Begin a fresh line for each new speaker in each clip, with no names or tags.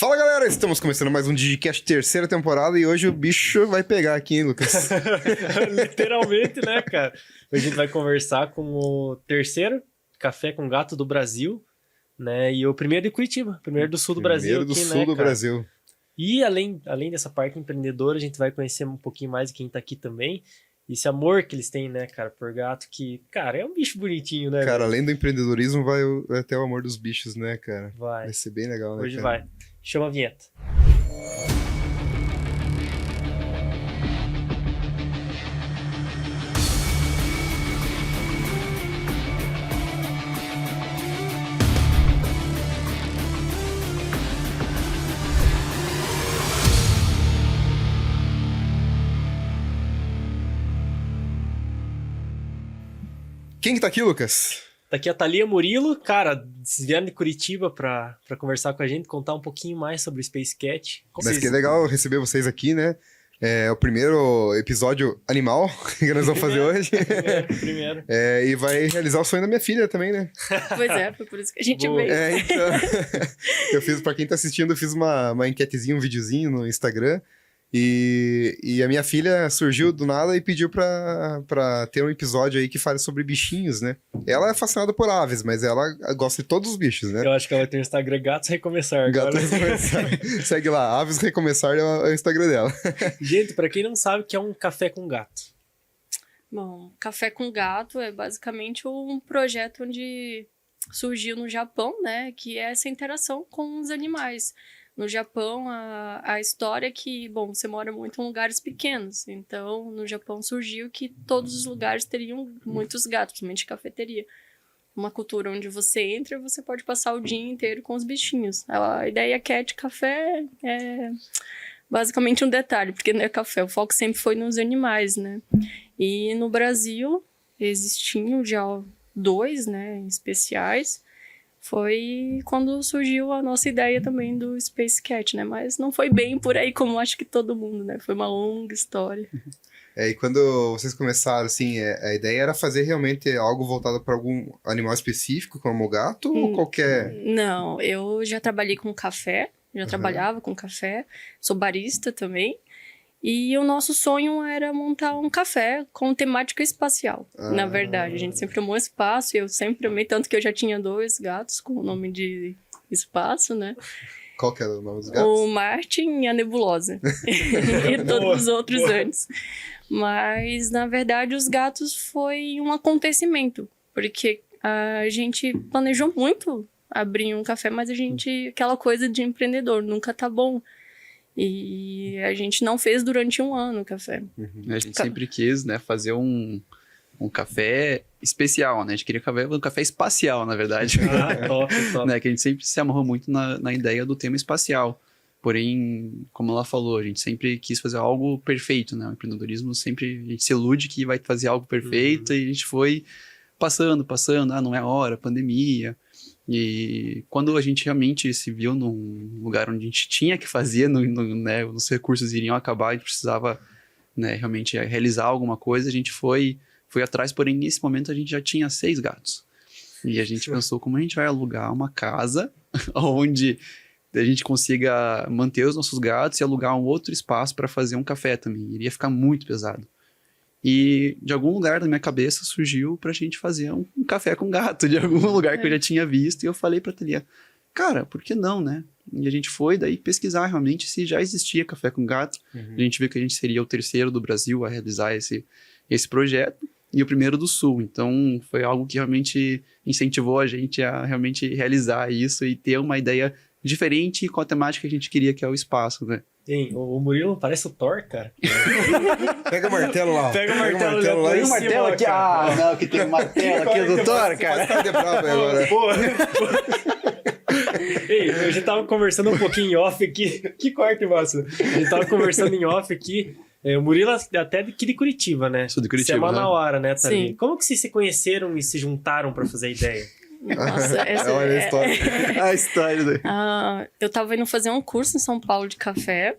Fala galera, estamos começando mais um Digicast terceira temporada e hoje o bicho vai pegar aqui, hein, Lucas?
Literalmente, né, cara? Hoje a gente vai conversar com o terceiro café com gato do Brasil, né? E o primeiro de Curitiba, primeiro do sul do Brasil.
Primeiro do
aqui,
sul
né,
do
cara?
Brasil.
E além dessa parte empreendedora, a gente vai conhecer um pouquinho mais de quem tá aqui também. Esse amor que eles têm, né, cara, por gato, que, cara, é um bicho bonitinho, né?
Cara,
velho?
além do empreendedorismo, vai até o amor dos bichos, né, cara?
Vai.
Vai ser bem legal, né,
Hoje
cara?
vai. Chama a vinheta.
Quem que tá aqui, Lucas?
Tá aqui a Thalia Murilo, cara, vocês vieram de Curitiba pra conversar com a gente, contar um pouquinho mais sobre o Space Cat.
Mas que legal receber vocês aqui, né? É o primeiro episódio animal que nós vamos fazer hoje.
Primeiro.
E vai realizar o sonho da minha filha também, né?
Pois é, foi por isso que a gente
Boa.
veio.
Então, eu fiz, pra quem tá assistindo, eu fiz uma enquetezinha, um videozinho no Instagram. E a minha filha surgiu do nada e pediu pra ter um episódio aí que fale sobre bichinhos, né? Ela é fascinada por aves, mas ela gosta de todos os bichos, né?
Eu acho que ela vai ter um Instagram Gatos Recomeçar agora.
Gatos Recomeçar. Segue lá, Aves Recomeçar é o Instagram dela.
Gente, pra quem não sabe o que é um café com gato.
Bom, Café com Gato é basicamente um projeto onde surgiu no Japão, né? Que é essa interação com os animais. No Japão, a história é que, bom, você mora muito em lugares pequenos. Então, no Japão surgiu que todos os lugares teriam muitos gatos, principalmente cafeteria. Uma cultura onde você entra e você pode passar o dia inteiro com os bichinhos. A ideia cat café é basicamente um detalhe, porque não é café. O foco sempre foi nos animais, né? E no Brasil, existiam já dois, né, especiais. Foi quando surgiu a nossa ideia também do Space Cat, né? Mas não foi bem por aí como acho que todo mundo, né? Foi uma longa história.
E quando vocês começaram, assim, a ideia era fazer realmente algo voltado para algum animal específico, como o gato, ou qualquer...
Não, eu já trabalhei com café, trabalhava com café, sou barista também. E o nosso sonho era montar um café com temática espacial, na verdade. A gente sempre amou espaço e eu sempre amei, tanto que eu já tinha 2 gatos com o nome de espaço, né?
Qual que era o nome dos gatos?
O Martin e a Nebulosa. E todos os outros antes. Mas, na verdade, os gatos foi um acontecimento. Porque a gente planejou muito abrir um café, mas a gente... Aquela coisa de empreendedor, nunca tá bom. E a gente não fez durante um ano o café.
A gente sempre quis, né, fazer um café especial, né? A gente queria um café espacial, na verdade.
Top.
Né? Que a gente sempre se amarrou muito na ideia do tema espacial. Porém, como ela falou, a gente sempre quis fazer algo perfeito, né? O empreendedorismo sempre, a gente se ilude que vai fazer algo perfeito e a gente foi passando, não é a hora, pandemia. E quando a gente realmente se viu num lugar onde a gente tinha que fazer, né, os recursos iriam acabar, a gente precisava, né, realmente realizar alguma coisa, a gente foi atrás, porém nesse momento a gente já tinha 6 gatos. E a gente pensou como a gente vai alugar uma casa onde a gente consiga manter os nossos gatos e alugar um outro espaço para fazer um café também. Iria ficar muito pesado. E de algum lugar da minha cabeça surgiu pra gente fazer um café com gato, de algum lugar que eu já tinha visto. E eu falei pra Thalia, cara, por que não, né? E a gente foi daí pesquisar realmente se já existia café com gato. A gente viu que a gente seria o terceiro do Brasil a realizar esse projeto e o primeiro do Sul. Então foi algo que realmente incentivou a gente a realmente realizar isso e ter uma ideia diferente com a temática que a gente queria, que é o espaço, né?
Hein, o Murilo parece o Thor, cara.
Pega o martelo lá.
Pega o martelo lá.
lá.
Tem um martelo aqui,
não, que tem um martelo aqui do Thor, cara.
Pode ficar bravo aí agora.
Boa. Ei, a gente tava conversando um pouquinho em off aqui. Que corte, massa. A gente tava conversando em off aqui. O Murilo é até aqui de Curitiba, né?
Sou de Curitiba,
Você é manauara, né, Thalia?
Sim.
Como que vocês se conheceram e se juntaram pra fazer a ideia?
Nossa,
Olha a história.
A história daí.
eu tava indo fazer um curso em São Paulo de café.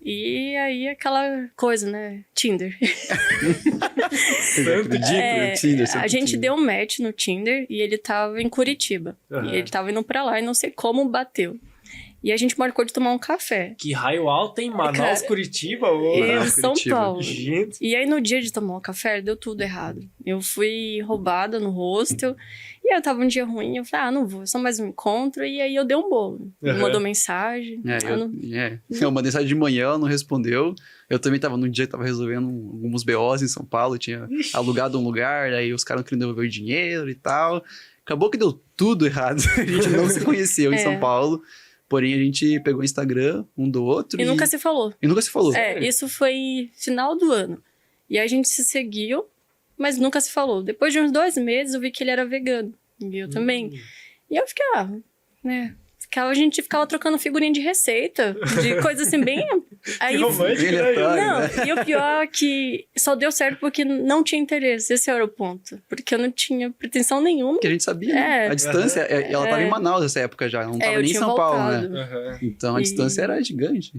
E aí aquela coisa, né? Tinder.
Eu acredito, Tinder,
a gente deu um match no Tinder e ele tava em Curitiba.
Uhum.
E ele tava indo pra lá e não sei como bateu. E a gente marcou de tomar um café.
Que raio alto, hein? Manaus,
Cara,
Curitiba. Ô.
Em
Manaus,
São
Curitiba.
Paulo.
Gente.
E aí, no dia de tomar um café, deu tudo errado. Eu fui roubada no hostel. E aí, eu tava um dia ruim. Eu falei, não vou, é só mais um encontro. E aí, eu dei um bolo. Me
Uhum.
mandou mensagem.
Eu mandei mensagem de manhã, ela não respondeu. Eu também tava num dia que tava resolvendo alguns BOs em São Paulo, eu tinha alugado um lugar, aí os caras não queriam devolver o dinheiro e tal. Acabou que deu tudo errado. A gente não se conheceu em São Paulo. Porém, a gente pegou o Instagram um do outro.
E nunca se falou.
E nunca se falou.
Isso foi final do ano. E a gente se seguiu, mas nunca se falou. Depois de uns 2 meses, eu vi que ele era vegano. E eu também. E eu fiquei, né? A gente ficava trocando figurinha de receita, de coisa assim, bem... Aí,
Que romântico,
Bem
né?
aleatório,
não,
né?
e o pior é que só deu certo porque não tinha interesse. Esse era o ponto. Porque eu não tinha pretensão nenhuma.
Porque a gente sabia, né? A distância, ela tava em Manaus nessa época já, ela não tava
eu
nem em
tinha
São Paulo, né?
voltado.
Aham.
Então a distância era gigante.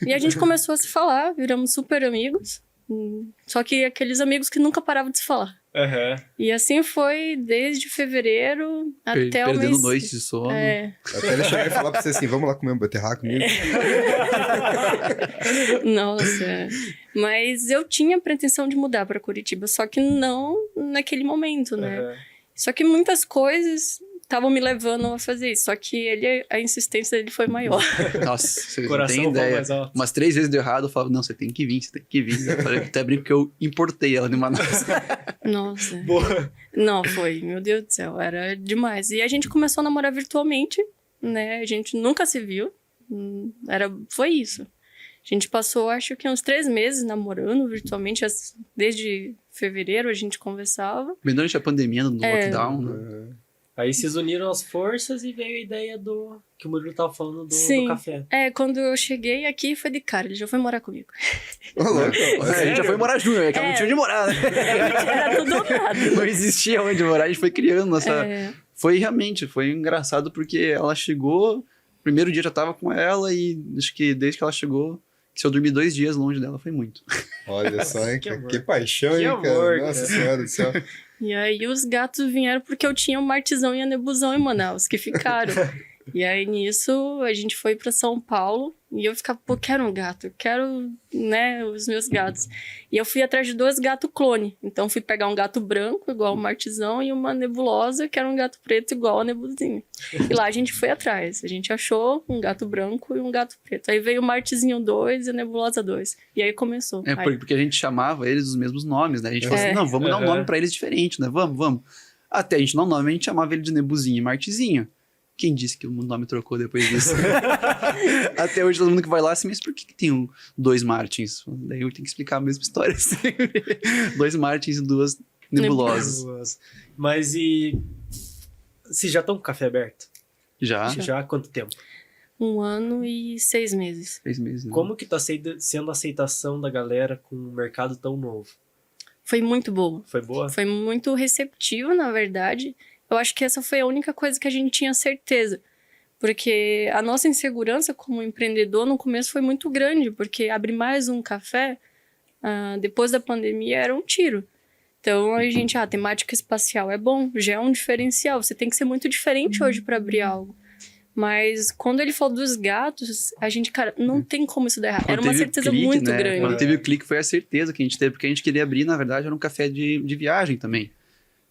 E a gente começou a se falar, viramos super amigos. Só que aqueles amigos que nunca paravam de se falar.
Aham.
E assim foi desde fevereiro até o
Perdendo
mês...
noites de sono.
Até ele chegar e falar pra você assim, vamos lá comer um beterraba comigo.
Nossa. Mas eu tinha pretensão de mudar para Curitiba, só que não naquele momento, né?
Aham.
Só que muitas coisas estavam me levando a fazer isso. Só que a insistência dele foi maior.
Nossa, você não
Coração
tem
voa
ideia.
mais alto.
Umas 3 vezes deu errado, eu falava, não, você tem que vir, você tem que vir. Eu falei, até brinco que eu importei ela de Manaus.
Nossa.
Boa.
Não, foi. Meu Deus do céu, era demais. E a gente começou a namorar virtualmente, né? A gente nunca se viu. Foi isso. A gente passou, acho que uns 3 meses namorando virtualmente. Desde fevereiro a gente conversava.
Bem durante a pandemia, no lockdown, né?
Aí vocês uniram as forças e veio a ideia do... Que o Murilo tava falando do
Sim.
café.
Quando eu cheguei aqui, foi de cara. Ele já foi morar comigo.
Ô, louco.
A gente já foi morar junto, é que ela não tinha onde morar, né?
Era tudo nada.
Não existia onde morar, a gente foi criando nossa...
É.
Foi engraçado porque ela chegou, primeiro dia já tava com ela e acho que desde que ela chegou, se eu dormir 2 dias longe dela foi muito.
Olha só, hein,
Que
cara.
amor.
Que paixão,
Que
hein,
amor,
cara.
cara.
Nossa senhora do céu.
E aí os gatos vieram porque eu tinha o Martizão e a Nebuzão em Manaus, que ficaram. E aí nisso a gente foi pra São Paulo e eu ficava, quero um gato, quero, né, os meus gatos. E eu fui atrás de 2 gatos clone. Então fui pegar um gato branco, igual o Martizão, e uma nebulosa, que era um gato preto, igual a Nebuzinha. E lá a gente foi atrás. A gente achou um gato branco e um gato preto. Aí veio o Martizinho 2 e a Nebulosa 2. E aí começou. Aí,
Porque a gente chamava eles dos mesmos nomes, né? A gente falou assim, não, vamos dar um nome pra eles diferente, né? Vamos. Até a gente não nome, a gente chamava ele de Nebuzinho e Martizinho. Quem disse que o nome trocou depois disso? Até hoje todo mundo que vai lá assim, mas por que tem 2 Martins? Daí eu tenho que explicar a mesma história sempre. 2 Martins e 2 nebulosas.
Mas e... Vocês já estão com o café aberto?
Já?
Já há quanto tempo?
1 ano e 6 meses.
6 meses, né?
Como que tá sendo a aceitação da galera com um mercado tão novo?
Foi muito boa.
Foi boa?
Foi muito receptivo, na verdade. Eu acho que essa foi a única coisa que a gente tinha certeza. Porque a nossa insegurança como empreendedor no começo foi muito grande, porque abrir mais um café, depois da pandemia, era um tiro. Então a gente, temática espacial é bom, já é um diferencial. Você tem que ser muito diferente hoje para abrir algo. Mas quando ele falou dos gatos, a gente, cara, não tem como isso dar errado. Era uma
Quando teve
certeza
clique,
muito
né?
grande.
Quando teve o clique foi a certeza que a gente teve, porque a gente queria abrir, na verdade, era um café de viagem também.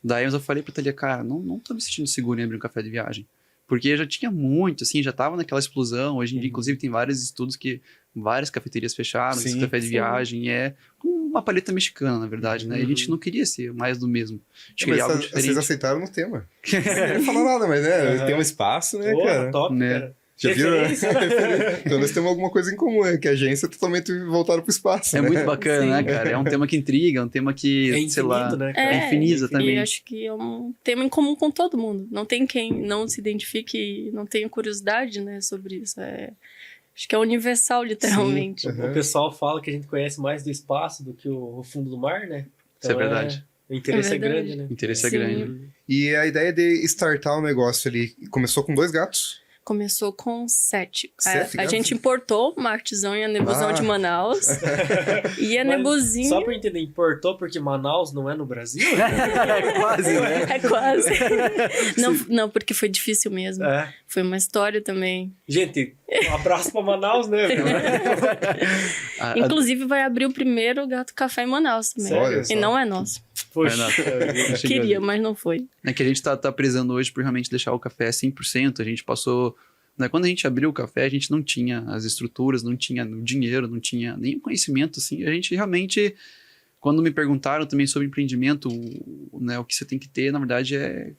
Daí eu falei pra Thalia, cara, não tô me sentindo seguro em abrir um café de viagem. Porque já tinha muito, assim, já tava naquela explosão. Hoje em dia, inclusive, tem vários estudos que várias cafeterias fecharam, esse café de viagem é com uma paleta mexicana, na verdade, né? E a gente não queria ser mais do mesmo. A gente queria algo diferente.
Vocês aceitaram no tema. Não falou nada, mas né, tem um espaço, né,
Porra,
cara?
top,
Né?
cara.
Já viram?
Referência, né?
Então nós temos alguma coisa em comum, que a agência é totalmente voltada pro espaço,
É
né?
muito bacana, né, cara? É um tema que intriga, é um tema que,
É
sei lá...
infinito, né, cara?
É infinito,
E
exatamente.
acho que é um tema em comum com todo mundo. Não tem quem não se identifique e não tenha curiosidade, né, sobre isso. Acho que é universal, literalmente.
Uhum.
O pessoal fala que a gente conhece mais do espaço do que o fundo do mar, né?
Isso é verdade.
O interesse é,
verdade.
grande, né?
O interesse é
Sim.
grande.
E a ideia de startar o negócio ali, começou com 2 gatos?
Começou com 7.
7
A
gatos?
gente importou uma artesã e a Nebuzão
Ah.
de Manaus. E a
Mas
Nebuzinha...
Só pra eu entender, importou porque Manaus não é no Brasil?
Quase, né?
É quase. Não, porque foi difícil mesmo.
É.
Foi uma história também.
Gente, um abraço pra Manaus, né?
Inclusive, vai abrir o primeiro Gato Café em Manaus também.
Sério?
Olha
E
só.
não é nosso.
Poxa,
Queria, mas não foi.
É que a gente tá prezando hoje por realmente deixar o café 100%. A gente passou... Né, quando a gente abriu o café, a gente não tinha as estruturas, não tinha o dinheiro, não tinha nem o conhecimento, assim. A gente realmente... Quando me perguntaram também sobre empreendimento, né, o que você tem que ter, na verdade, é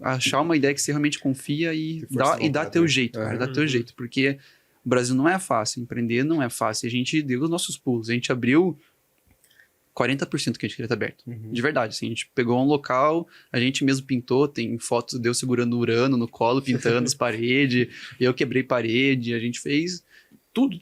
achar uma ideia que você realmente confia e
Ter força de
dar
vontade,
teu
né?
jeito, cara, dar
Uhum.
teu jeito. Porque o Brasil não é fácil, empreender não é fácil. A gente deu os nossos pulos. A gente abriu 40% que a gente queria ter aberto.
Uhum.
De verdade, assim, a gente pegou um local, a gente mesmo pintou, tem fotos de eu segurando o Urano no colo, pintando as paredes, eu quebrei parede, a gente fez tudo.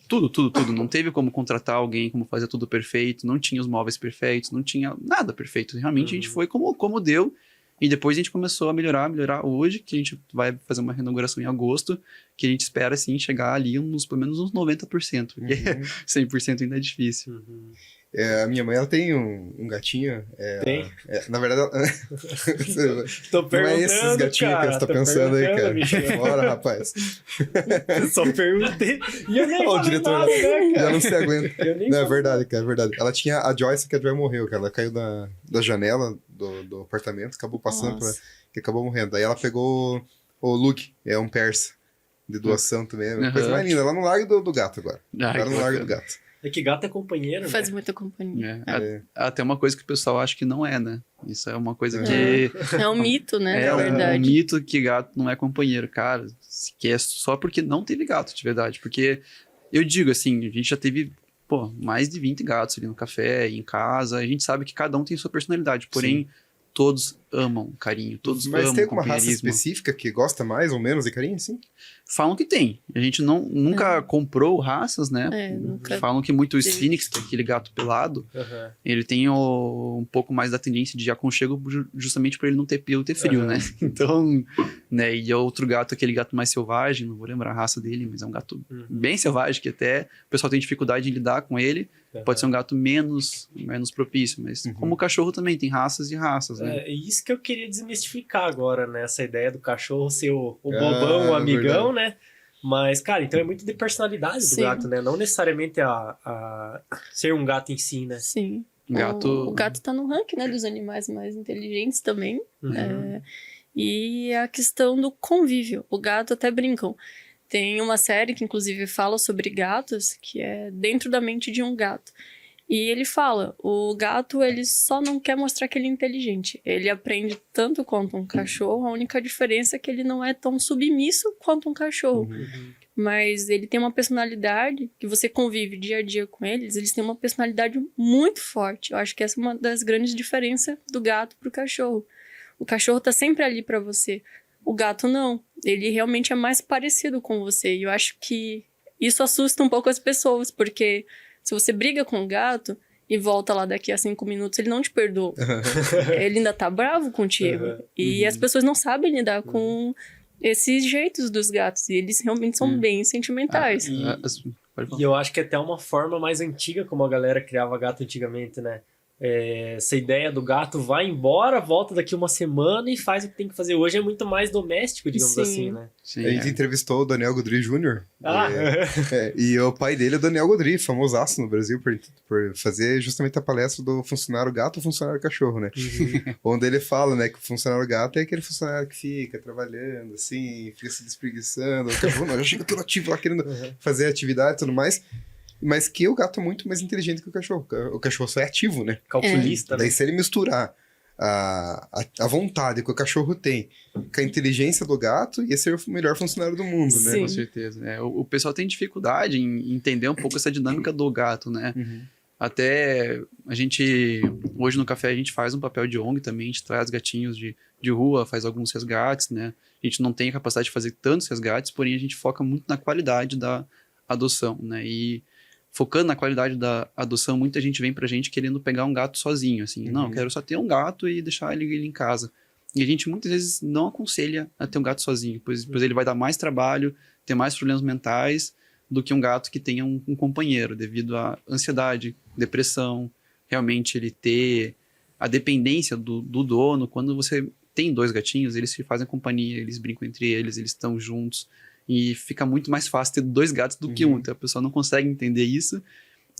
Não teve como contratar alguém, como fazer tudo perfeito, não tinha os móveis perfeitos, não tinha nada perfeito. Realmente a gente foi como deu, e depois a gente começou a melhorar hoje, que a gente vai fazer uma inauguração em agosto, que a gente espera, assim, chegar ali pelo menos uns 90%, porque 100% ainda é difícil.
Uhum.
A minha mãe, ela tem um gatinho.
Tem?
Na verdade, ela...
Tô
não
perguntando,
é esses gatinhos
cara,
que você tá
tô
pensando aí, cara.
perguntando,
Bora, rapaz.
Só perguntei. E eu nem
Ó, o
falei
diretor
nada, né,
já
cara?
não se aguenta.
Eu nem
Não, é
falei.
verdade, cara, é verdade. Ela tinha a Joyce, que a Joy morreu, cara. Ela caiu da janela do apartamento, acabou passando,
Nossa.
que acabou morrendo. Aí ela pegou o Luke, é um persa, de doação também. É a coisa
Uhum.
mais linda. Ela não larga do gato agora.
Ai,
Ela não
que
larga do
bacana.
gato.
É que gato é companheiro,
Faz
né?
muita companhia.
É, até uma coisa que o pessoal acha que não é, né? Isso é uma coisa
É.
que...
É um mito, né?
É
Na
um
verdade.
mito que gato não é companheiro, cara. Que é só porque não teve gato, de verdade. Porque eu digo assim, a gente já teve, mais de 20 gatos ali no café, em casa. A gente sabe que cada um tem sua personalidade. Porém, todos amam carinho, todos
Mas
amam
tem alguma raça
companheirismo.
específica que gosta mais ou menos de carinho, assim?
Falam que tem. A gente nunca comprou raças, né?
Nunca.
Falam que muito o
Sim.
Sphinx, que é aquele gato pelado,
Uhum.
ele tem um pouco mais da tendência de aconchego justamente para ele não ter pelo e ter frio,
Aham.
né? Então, né? E outro gato, aquele gato mais selvagem, não vou lembrar a raça dele, mas é um gato bem selvagem, que até o pessoal tem dificuldade em lidar com ele. Pode ser um gato menos propício, mas como o cachorro também tem raças e raças, né?
É isso que eu queria desmistificar agora, né? Essa ideia do cachorro ser o
Ah,
bobão, o amigão,
verdade.
né? Mas, cara, então é muito de personalidade do
Sim.
gato, né? Não necessariamente a ser um gato em si, né?
Sim.
Gato-
O gato tá no ranking, né? Dos animais mais inteligentes também.
Uhum.
E a questão do convívio. O gato até brincam. Tem uma série que, inclusive, fala sobre gatos, que é Dentro da Mente de um Gato. E ele fala, o gato, ele só não quer mostrar que ele é inteligente. Ele aprende tanto quanto um cachorro, a única diferença é que ele não é tão submisso quanto um cachorro. Mas ele tem uma personalidade, que você convive dia a dia com eles têm uma personalidade muito forte. Eu acho que essa é uma das grandes diferenças do gato pro cachorro. O cachorro tá sempre ali pra você. O gato não. Ele realmente é mais parecido com você. E eu acho que isso assusta um pouco as pessoas, porque se você briga com o gato e volta lá daqui a 5 minutos, ele não te perdoa. Ele ainda tá bravo contigo.
Uhum.
E as pessoas não sabem lidar com esses jeitos dos gatos. E eles realmente são bem sentimentais.
Pode falar.
E eu acho que é até uma forma mais antiga como a galera criava gato antigamente, né? Essa ideia do gato vai embora, volta daqui uma semana e faz o que tem que fazer. Hoje é muito mais doméstico, digamos
Sim.
assim, né?
Sim,
A gente entrevistou o Daniel Godry Jr.
Ah,
E o pai dele é o Daniel Godry, famosaço no Brasil por fazer justamente a palestra do funcionário gato e funcionário cachorro, né? Onde ele fala, né, que o funcionário gato é aquele funcionário que fica trabalhando, assim, fica se despreguiçando, o cachorro não, já chega todo ativo lá querendo fazer atividade e tudo mais. Mas que o gato é muito mais inteligente que o cachorro. O cachorro só é ativo, né?
calculista, né?
Daí se ele misturar a vontade que o cachorro tem com a inteligência do gato, ia ser o melhor funcionário do mundo, né?
Sim.
com certeza. O pessoal tem dificuldade em entender um pouco essa dinâmica do gato, né? Até a gente, hoje no café, a gente faz um papel de ONG também, a gente traz gatinhos de rua, faz alguns resgates, né? A gente não tem a capacidade de fazer tantos resgates, porém a gente foca muito na qualidade da adoção, né? E focando na qualidade da adoção, muita gente vem pra gente querendo pegar um gato sozinho, assim. Não, eu quero só ter um gato e deixar ele em casa. E a gente muitas vezes não aconselha a ter um gato sozinho, pois ele vai dar mais trabalho, ter mais problemas mentais do que um gato que tenha um companheiro, devido à ansiedade, depressão, realmente ele ter a dependência do dono. Quando você tem 2 gatinhos, eles se fazem companhia, eles brincam entre eles, eles estão juntos, e fica muito mais fácil ter 2 gatos do que um. Então a pessoa não consegue entender isso,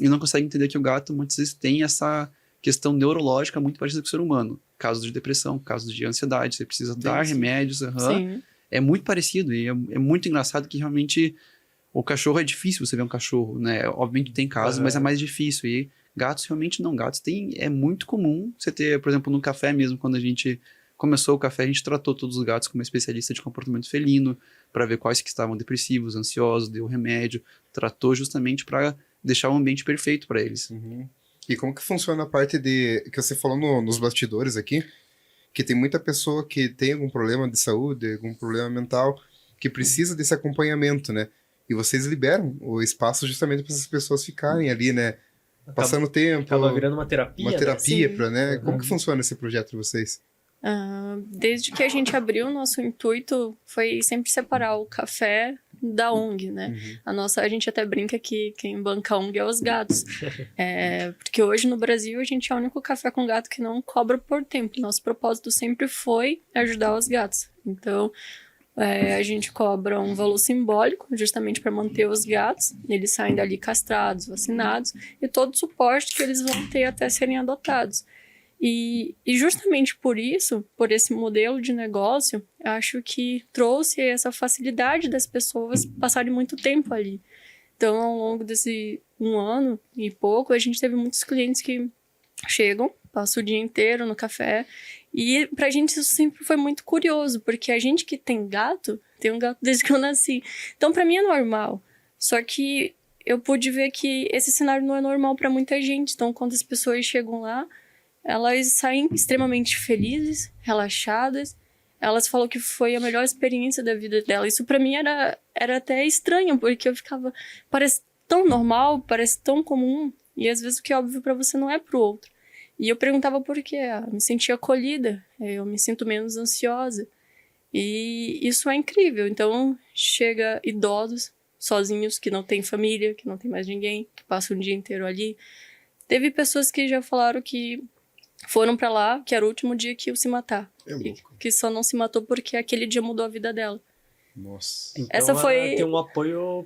e não consegue entender que o gato muitas vezes tem essa questão neurológica muito parecida com o ser humano. Casos de depressão, casos de ansiedade, você precisa dar remédios.
Sim.
É muito parecido, e é muito engraçado que realmente o cachorro é difícil você ver um cachorro, né? Obviamente tem casos, mas é mais difícil. E gatos realmente não. Gatos é muito comum você ter, por exemplo, no café mesmo, quando a gente começou o café, a gente tratou todos os gatos como especialista de comportamento felino, para ver quais que estavam depressivos, ansiosos, deu remédio, tratou justamente para deixar o ambiente perfeito para eles.
E como que funciona a parte que você falou nos bastidores aqui, que tem muita pessoa que tem algum problema de saúde, algum problema mental, que precisa desse acompanhamento, né? E vocês liberam o espaço justamente para essas pessoas ficarem ali, né? Passando tempo.
Acaba virando uma terapia.
Uma terapia,
né?
Como que funciona esse projeto de vocês?
Desde que a gente abriu, o nosso intuito foi sempre separar o café da ONG, né? A gente até brinca que quem banca a ONG é os gatos. Porque hoje no Brasil a gente é o único café com gato que não cobra por tempo. Nosso propósito sempre foi ajudar os gatos. Então, a gente cobra um valor simbólico, justamente para manter os gatos. Eles saem dali castrados, vacinados, e todo o suporte que eles vão ter até serem adotados. E justamente por isso, por esse modelo de negócio, acho que trouxe essa facilidade das pessoas passarem muito tempo ali. Então, ao longo desse 1 ano e pouco, a gente teve muitos clientes que chegam, passam o dia inteiro no café. E pra gente isso sempre foi muito curioso, porque a gente que tem um gato desde que eu nasci. Então, pra mim é normal. Só que eu pude ver que esse cenário não é normal pra muita gente. Então, quando as pessoas chegam lá, elas saem extremamente felizes, relaxadas. Elas falam que foi a melhor experiência da vida dela. Isso pra mim era até estranho, porque eu ficava... Parece tão normal, parece tão comum. E às vezes o que é óbvio pra você não é pro outro. E eu perguntava por quê. Eu me sentia acolhida. Eu me sinto menos ansiosa. E isso é incrível. Então, chega idosos, sozinhos, que não têm família, que não tem mais ninguém, que passam o dia inteiro ali. Teve pessoas que já falaram que foram pra lá, que era o último dia que iam se matar. E que só não se matou porque aquele dia mudou a vida dela.
Nossa.
Então,
Essa foi...
tem um apoio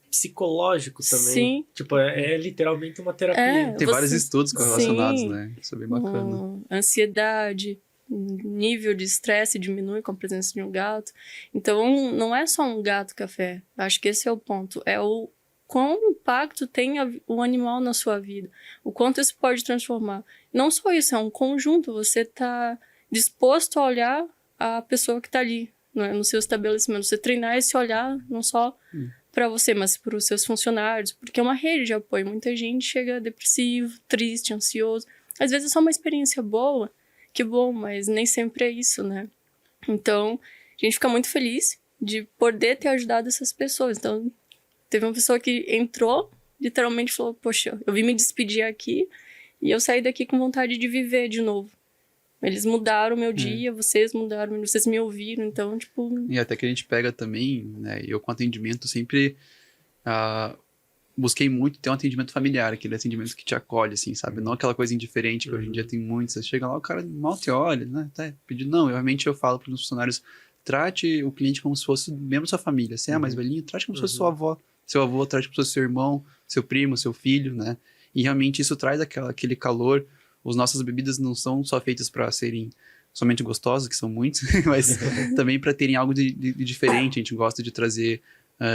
psicológico também.
Sim.
Tipo, é literalmente uma terapia.
Tem vários estudos correlacionados, né? Isso é bem bacana.
Ansiedade, nível de estresse diminui com a presença de um gato. Então, não é só um gato café. Acho que esse é o ponto. É o quão impacto tem o animal na sua vida. O quanto isso pode transformar. Não só isso, é um conjunto. Você tá disposto a olhar a pessoa que tá ali, né, no seu estabelecimento. Você treinar esse olhar não só para você, mas para os seus funcionários. Porque é uma rede de apoio. Muita gente chega depressivo, triste, ansioso. Às vezes é só uma experiência boa. Que bom, mas nem sempre é isso, né? Então, a gente fica muito feliz de poder ter ajudado essas pessoas. Então, teve uma pessoa que entrou, literalmente falou, poxa, eu vim me despedir aqui e eu saí daqui com vontade de viver de novo. Eles mudaram o meu dia, vocês mudaram, vocês me ouviram, então, tipo...
E até que a gente pega também, né, eu com atendimento sempre busquei muito ter um atendimento familiar, aquele atendimento que te acolhe, assim, sabe? Não aquela coisa indiferente que hoje em dia tem muito, você chega lá, o cara mal te olha, né? Tá pedindo, não, realmente eu falo para os meus funcionários, trate o cliente como se fosse membro da sua família. Se é mais velhinho, trate como se fosse sua avó. Seu avô, trate como se fosse seu irmão, seu primo, seu filho, né? E realmente isso traz aquele calor. As nossas bebidas não são só feitas para serem somente gostosas, que são muitos, mas também para terem algo de diferente. A gente gosta de trazer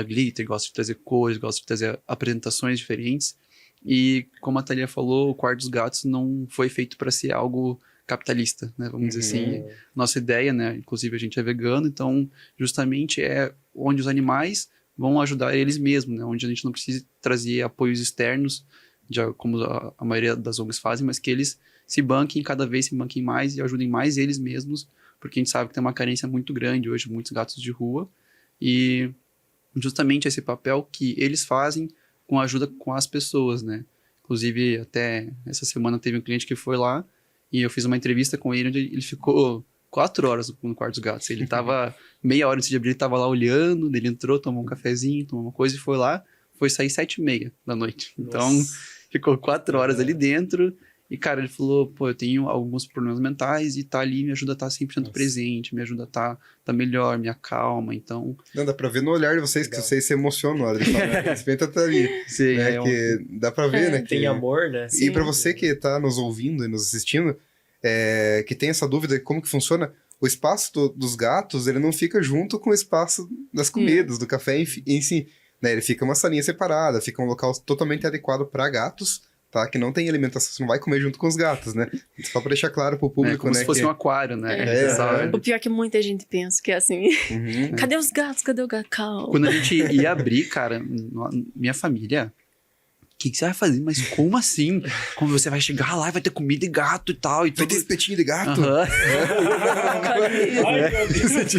glitter, gosta de trazer cores, gosta de trazer apresentações diferentes. E como a Thalia falou, o Quarto dos Gatos não foi feito para ser algo capitalista, né? Vamos dizer assim. Nossa ideia, né? Inclusive a gente é vegano, então justamente é onde os animais vão ajudar eles mesmos, né? Onde a gente não precisa trazer apoios externos, como a maioria das ONGs fazem, mas que eles se banquem, cada vez se banquem mais e ajudem mais eles mesmos, porque a gente sabe que tem uma carência muito grande hoje, muitos gatos de rua, e justamente esse papel que eles fazem com a ajuda com as pessoas, né? Inclusive, até essa semana teve um cliente que foi lá e eu fiz uma entrevista com ele onde ele ficou 4 horas no quarto dos gatos. Ele tava meia hora antes de abrir, ele tava lá olhando, ele entrou, tomou um cafezinho, tomou uma coisa e foi lá. Foi sair 7h30 da noite. Então, ficou 4 horas ali dentro. E, cara, ele falou, pô, eu tenho alguns problemas mentais e tá ali me ajuda a estar 100% presente, me ajuda a tá melhor, me acalma, então...
Não, dá pra ver no olhar de vocês que vocês se emocionam na hora de falar. Esse Penta tá ali.
Sim,
Né? Que dá pra ver, né?
Tem amor, né?
E pra você que tá nos ouvindo e nos assistindo, que tem essa dúvida de como que funciona, o espaço dos gatos, ele não fica junto com o espaço das comidas, do café em si. Né? Ele fica uma salinha separada, fica um local totalmente adequado pra gatos, tá? Que não tem alimentação, você não vai comer junto com os gatos, né? Só pra deixar claro pro público,
como
né?
se fosse um aquário, né?
O pior é que muita gente pensa que é assim. Cadê os gatos? Cadê o gato? Calma.
Quando a gente ia abrir, cara, minha família... O que você vai fazer? Mas como assim? Como você vai chegar lá e vai ter comida e gato e tal? E
Vai ter espetinho de gato?
Ai, meu Deus.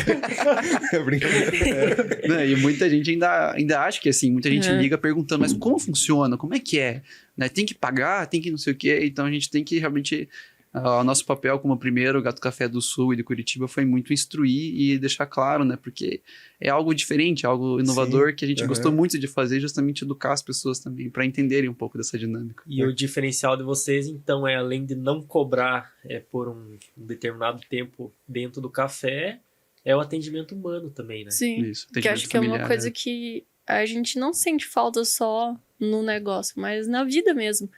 É brincadeira.
Né? E muita gente ainda acha que assim, muita gente liga perguntando, mas como funciona? Como é que é? Né? Tem que pagar? Tem que não sei o quê? Então a gente tem que realmente... O nosso papel como primeiro Gato Café do Sul e de Curitiba foi muito instruir e deixar claro, né? Porque é algo diferente, algo inovador. Sim. Que a gente gostou muito de fazer, justamente educar as pessoas também, para entenderem um pouco dessa dinâmica.
E o diferencial de vocês, então, é além de não cobrar por um determinado tempo dentro do café, é o atendimento humano também, né?
Sim,
Isso,
que acho que é uma coisa que a gente não sente falta só no negócio, mas na vida mesmo.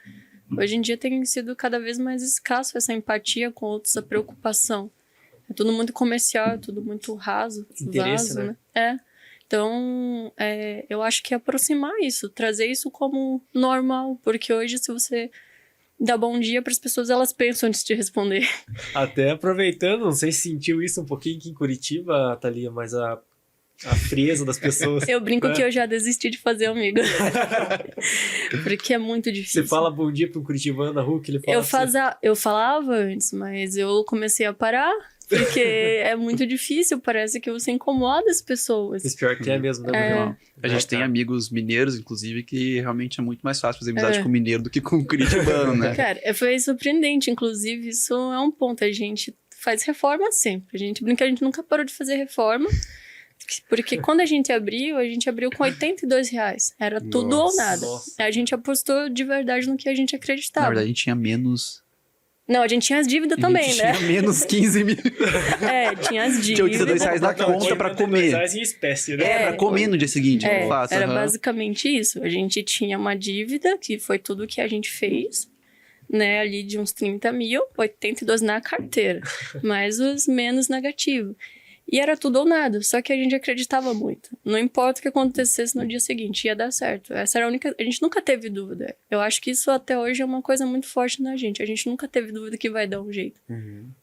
Hoje em dia tem sido cada vez mais escasso essa empatia com outros, essa preocupação. É tudo muito comercial, é tudo muito raso,
interesse,
vaso, né? Então, eu acho que é aproximar isso, trazer isso como normal, porque hoje se você dá bom dia para as pessoas, elas pensam antes de responder.
Até aproveitando, não sei se sentiu isso um pouquinho aqui em Curitiba, Thalia, mas a frieza das pessoas.
Eu brinco que eu já desisti de fazer amigo. Porque é muito difícil.
Você fala bom dia para um curitibano na rua que ele fala
eu falava antes, mas eu comecei a parar. Porque é muito difícil, parece que você incomoda as pessoas.
Esse pior que é mesmo, né?
A gente tem amigos mineiros, inclusive, que realmente é muito mais fácil fazer amizade com mineiro do que com curitibano, né?
Cara, foi surpreendente, inclusive, isso é um ponto. A gente faz reforma sempre. A gente brinca, a gente nunca parou de fazer reforma. Porque quando a gente abriu com R$82. Era tudo ou nada. A gente apostou de verdade no que a gente acreditava.
Na verdade, a gente tinha menos...
Não, a gente tinha as dívidas também, né?
Tinha menos 15 mil.
Tinha as dívidas.
Tinha R$82 na conta pra comer.
R$82 em espécie, né?
Pra comer no dia seguinte, de fato.
Era basicamente isso. A gente tinha uma dívida, que foi tudo que a gente fez, né? Ali de uns 30 mil, 82 na carteira. Mais os menos negativos. E era tudo ou nada, só que a gente acreditava muito. Não importa o que acontecesse no dia seguinte, ia dar certo. Essa era a única... A gente nunca teve dúvida. Eu acho que isso até hoje é uma coisa muito forte na gente. A gente nunca teve dúvida que vai dar um jeito.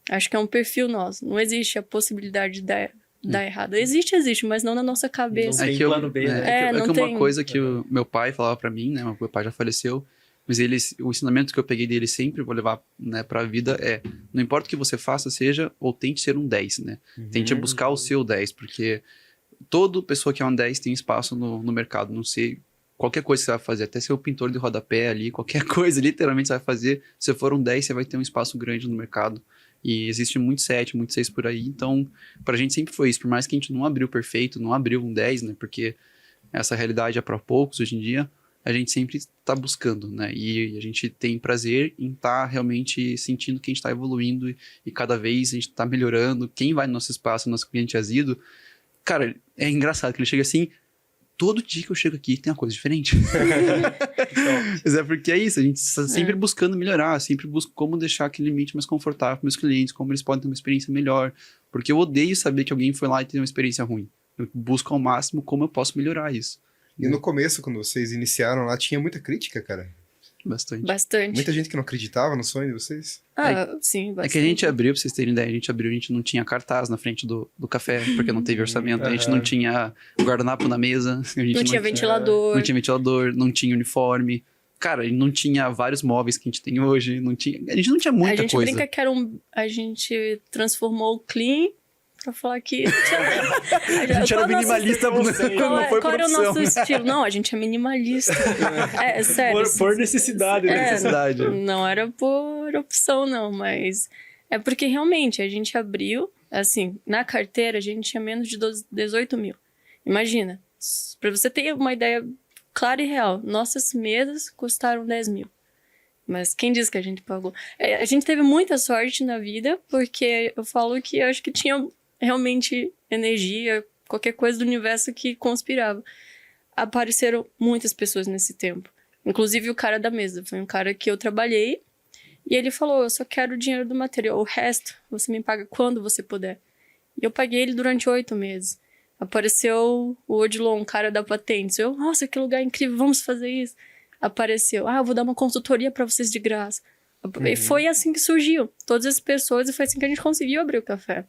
Acho que é um perfil nosso. Não existe a possibilidade de dar errado. Existe, mas não na nossa cabeça.
Não tem plano B, né?
Uma coisa que o meu pai falava pra mim, né? Meu pai já faleceu. Mas o ensinamento que eu peguei dele sempre, vou levar, né, pra vida, não importa o que você faça, seja ou tente ser um 10, né? Tente buscar o seu 10, porque toda pessoa que é um 10 tem espaço no mercado, não sei, qualquer coisa que você vai fazer, até ser o pintor de rodapé ali, qualquer coisa, literalmente você vai fazer, se for um 10, você vai ter um espaço grande no mercado. E existe muito 7, muito 6 por aí, então pra gente sempre foi isso, por mais que a gente não abriu perfeito, não abriu um 10, né, porque essa realidade é pra poucos hoje em dia, a gente sempre está buscando, né? E a gente tem prazer em estar realmente sentindo que a gente está evoluindo e cada vez a gente está melhorando. Quem vai no nosso espaço, nosso cliente azido, cara, é engraçado que ele chega assim, todo dia que eu chego aqui tem uma coisa diferente. Mas é porque é isso, a gente está sempre buscando melhorar, sempre busca como deixar aquele limite mais confortável para meus clientes, como eles podem ter uma experiência melhor. Porque eu odeio saber que alguém foi lá e teve uma experiência ruim. Eu busco ao máximo como eu posso melhorar isso.
E no começo, quando vocês iniciaram lá, tinha muita crítica, cara?
Bastante.
Muita gente que não acreditava no sonho de vocês?
Sim, bastante.
É que a gente abriu, pra vocês terem ideia, a gente não tinha cartaz na frente do café, porque não teve orçamento, a gente não tinha guardanapo na mesa, a gente
não tinha ventilador.
Não tinha ventilador, não tinha uniforme. Cara, não tinha vários móveis que a gente tem hoje, a gente não tinha muita coisa.
A gente brinca que a gente transformou o Clean pra falar que...
A gente era minimalista, não foi
qual era o nosso estilo? Não, a gente é minimalista. Sério.
Por necessidade, né?
Não era por opção, não, mas... É porque realmente a gente abriu, assim, na carteira a gente tinha menos de 18 mil. Imagina, pra você ter uma ideia clara e real, nossas mesas custaram 10 mil. Mas quem disse que a gente pagou? A gente teve muita sorte na vida, porque eu falo que eu acho que tinha realmente energia, qualquer coisa do universo que conspirava. Apareceram muitas pessoas nesse tempo. Inclusive o cara da mesa. Foi um cara que eu trabalhei. E ele falou, eu só quero o dinheiro do material. O resto, você me paga quando você puder. E eu paguei ele durante 8 meses. Apareceu o Odilon, um cara da patente. Eu, nossa, que lugar incrível, vamos fazer isso. Apareceu, eu vou dar uma consultoria pra vocês de graça. E foi assim que surgiu. Todas as pessoas, e foi assim que a gente conseguiu abrir o café.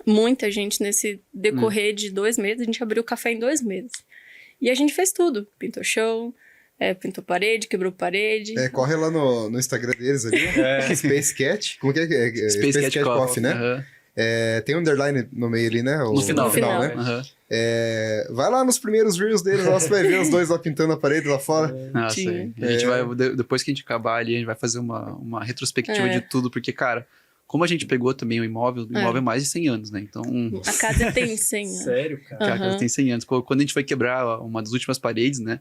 Muita gente nesse decorrer de 2 meses, a gente abriu o café em 2 meses. E a gente fez tudo. Pintou chão, pintou parede, quebrou parede.
Corre lá no Instagram deles ali, Space Cat. Como que é?
Space Cat Coffee,
né?
Uhum.
Tem um underline no meio ali, né?
No final,
né?
Uhum.
Vai lá nos primeiros reels deles, lá você vai ver os dois lá pintando a parede lá fora.
Nossa, a gente vai, depois que a gente acabar ali, a gente vai fazer uma retrospectiva de tudo, porque, cara, como a gente pegou também o imóvel é mais de 100 anos, né? Então...
A casa tem 100 anos.
Sério, cara?
A casa tem 100 anos. Quando a gente foi quebrar uma das últimas paredes, né?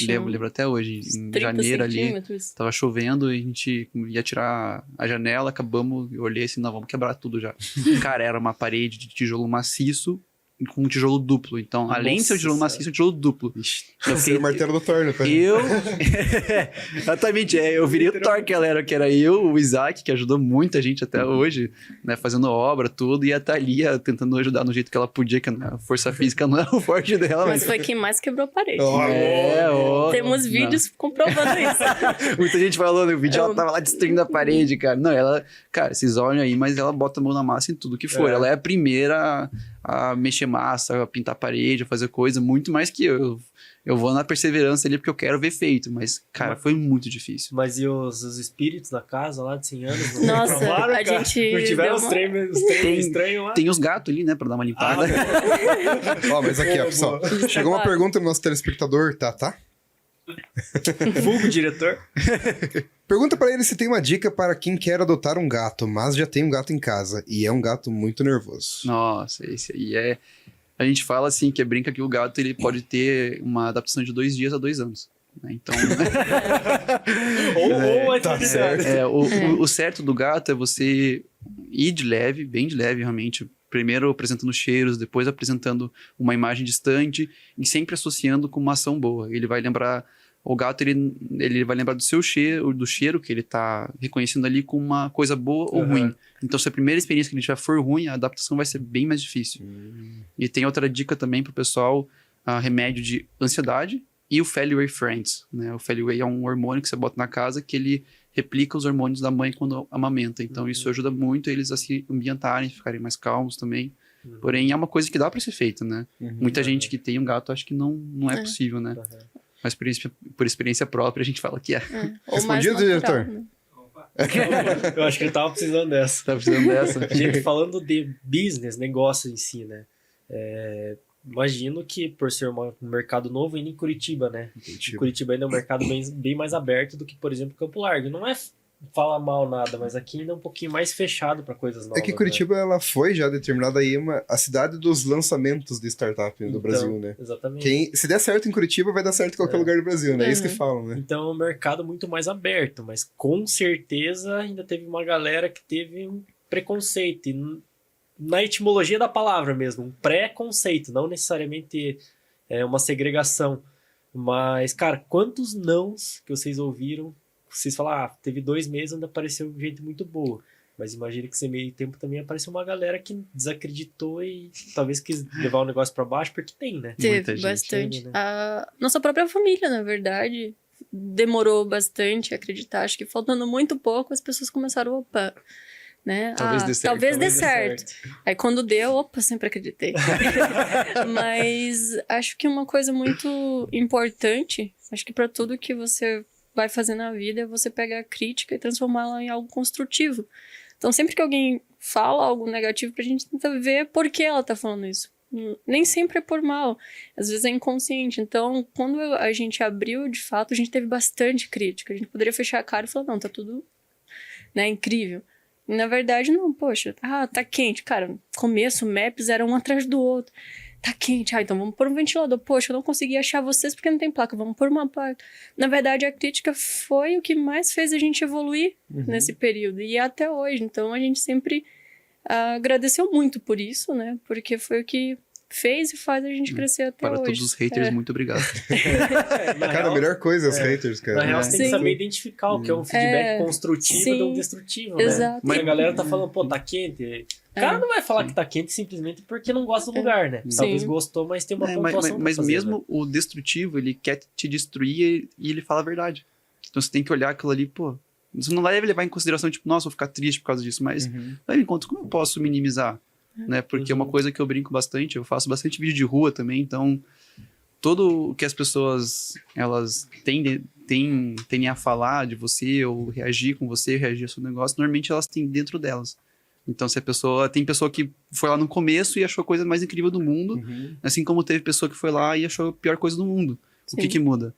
Lembro até hoje, em janeiro ali, tava chovendo, e a gente ia tirar a janela, acabamos, eu olhei assim, não, vamos quebrar tudo já. Cara, era uma parede de tijolo maciço, com um tijolo duplo. Então, além de ser um tijolo maciço, um tijolo duplo.
Você é o martelo do Thor, né?
Exatamente, eu virei o Thor, que era eu, o Isaac, que ajudou muita gente até hoje, né? Fazendo obra, tudo, e a Thalia tentando ajudar no jeito que ela podia, que a força física não era o forte dela.
Mas foi quem mais quebrou a parede. Temos vídeos comprovando isso.
Muita gente falou no vídeo, ela tava lá destruindo a parede, cara. Não, ela, cara, vocês olham aí, mas ela bota a mão na massa em tudo que for. Ela é a primeira a mexer massa, a pintar a parede, a fazer coisa, muito mais que eu. Eu vou na perseverança ali porque eu quero ver feito, mas, cara, foi muito difícil.
Mas e os espíritos da casa lá de 100 anos?
Nossa, a gente...
Não tiveram os treinos estranhos lá?
Tem os gatos ali, né, pra dar uma limpada.
Mas aqui, pessoal, chegou uma pergunta do nosso telespectador, tá?
Vulgo diretor.
Pergunta pra ele se tem uma dica para quem quer adotar um gato, mas já tem um gato em casa, e é um gato muito nervoso.
Nossa, esse aí é... A gente fala assim, que brinca que o gato ele pode ter uma adaptação de 2 dias a 2 anos. Né? Então...
ou tá certo.
O certo do gato é você ir de leve, bem de leve realmente. Primeiro apresentando cheiros, depois apresentando uma imagem distante e sempre associando com uma ação boa. Ele vai lembrar... O gato, ele vai lembrar do cheiro que ele tá reconhecendo ali com uma coisa boa ou ruim. Então, se a primeira experiência que ele tiver for ruim, a adaptação vai ser bem mais difícil. E tem outra dica também pro pessoal, remédio de ansiedade e o Feliway Friends, né? O Feliway é um hormônio que você bota na casa que ele replica os hormônios da mãe quando amamenta. Então, isso ajuda muito eles a se ambientarem, ficarem mais calmos também. Porém, é uma coisa que dá para ser feita, né? Muita gente que tem um gato acha que não é possível, né? Mas por experiência própria, a gente fala que é.
Respondido, diretor?
Né?
Eu acho que ele tava precisando dessa.
Tá precisando dessa?
Gente, falando de business, negócio em si, né? Imagino que por ser um mercado novo, ainda em Curitiba, né? Curitiba ainda é um mercado bem mais aberto do que, por exemplo, Campo Largo. Não é falar mal nada, mas aqui ainda é um pouquinho mais fechado para coisas novas.
É que Curitiba, ela foi já determinada aí a cidade dos lançamentos de startup do Brasil, né?
Exatamente.
Se der certo em Curitiba, vai dar certo em qualquer lugar do Brasil, né? É isso que falam, né?
Então é um mercado muito mais aberto, mas com certeza ainda teve uma galera que teve um preconceito. E na etimologia da palavra mesmo, um preconceito, não necessariamente uma segregação. Mas, cara, quantos nãos que vocês ouviram? Vocês falam, teve 2 meses onde apareceu gente muito boa. Mas imagina que nesse meio tempo também apareceu uma galera que desacreditou e talvez quis levar o negócio pra baixo, porque tem, né?
Teve bastante. Né? A nossa própria família, na verdade, demorou bastante a acreditar. Acho que faltando muito pouco, as pessoas começaram, opa, né? Talvez dê certo. Aí quando deu, sempre acreditei. Mas acho que uma coisa muito importante, acho que pra tudo que você vai fazer na vida é você pegar a crítica e transformá-la em algo construtivo. Então, sempre que alguém fala algo negativo pra gente, tenta ver por que ela tá falando isso. Nem sempre é por mal. Às vezes é inconsciente. Então, quando a gente abriu, de fato, a gente teve bastante crítica. A gente poderia fechar a cara e falar, não, tá tudo, né, incrível. E, na verdade, não, poxa, tá quente. Cara, no começo, maps era um atrás do outro. Tá quente, então vamos pôr um ventilador. Poxa, eu não consegui achar vocês porque não tem placa, vamos pôr uma placa. Na verdade, a crítica foi o que mais fez a gente evoluir nesse período. E até hoje, então a gente sempre agradeceu muito por isso, né? Porque foi o que fez e faz a gente crescer até
Para
hoje.
todos os haters, muito obrigado.
Cara, a melhor coisa é os haters, cara.
Na real, você tem que
Sim.
saber identificar o que é um feedback construtivo
sim.
do destrutivo, né?
Exato.
Porque a galera tá falando, pô, tá quente. O cara não vai falar que tá quente simplesmente porque não gosta do lugar, né? Talvez
Sim.
gostou, mas tem uma pontuação
Mas
pra fazer,
mesmo
né?
o destrutivo, ele quer te destruir e ele fala a verdade. Então você tem que olhar aquilo ali, pô. Você não vai levar em consideração, tipo, nossa, vou ficar triste por causa disso, mas leva em conta como eu posso minimizar, né? Porque é uma coisa que eu brinco bastante, eu faço bastante vídeo de rua também, então tudo o que as pessoas, elas tendem a falar de você, ou reagir com você, reagir ao seu negócio, normalmente elas têm dentro delas. Então, se a pessoa... Tem pessoa que foi lá no começo e achou a coisa mais incrível do mundo, assim como teve pessoa que foi lá e achou a pior coisa do mundo. O que muda?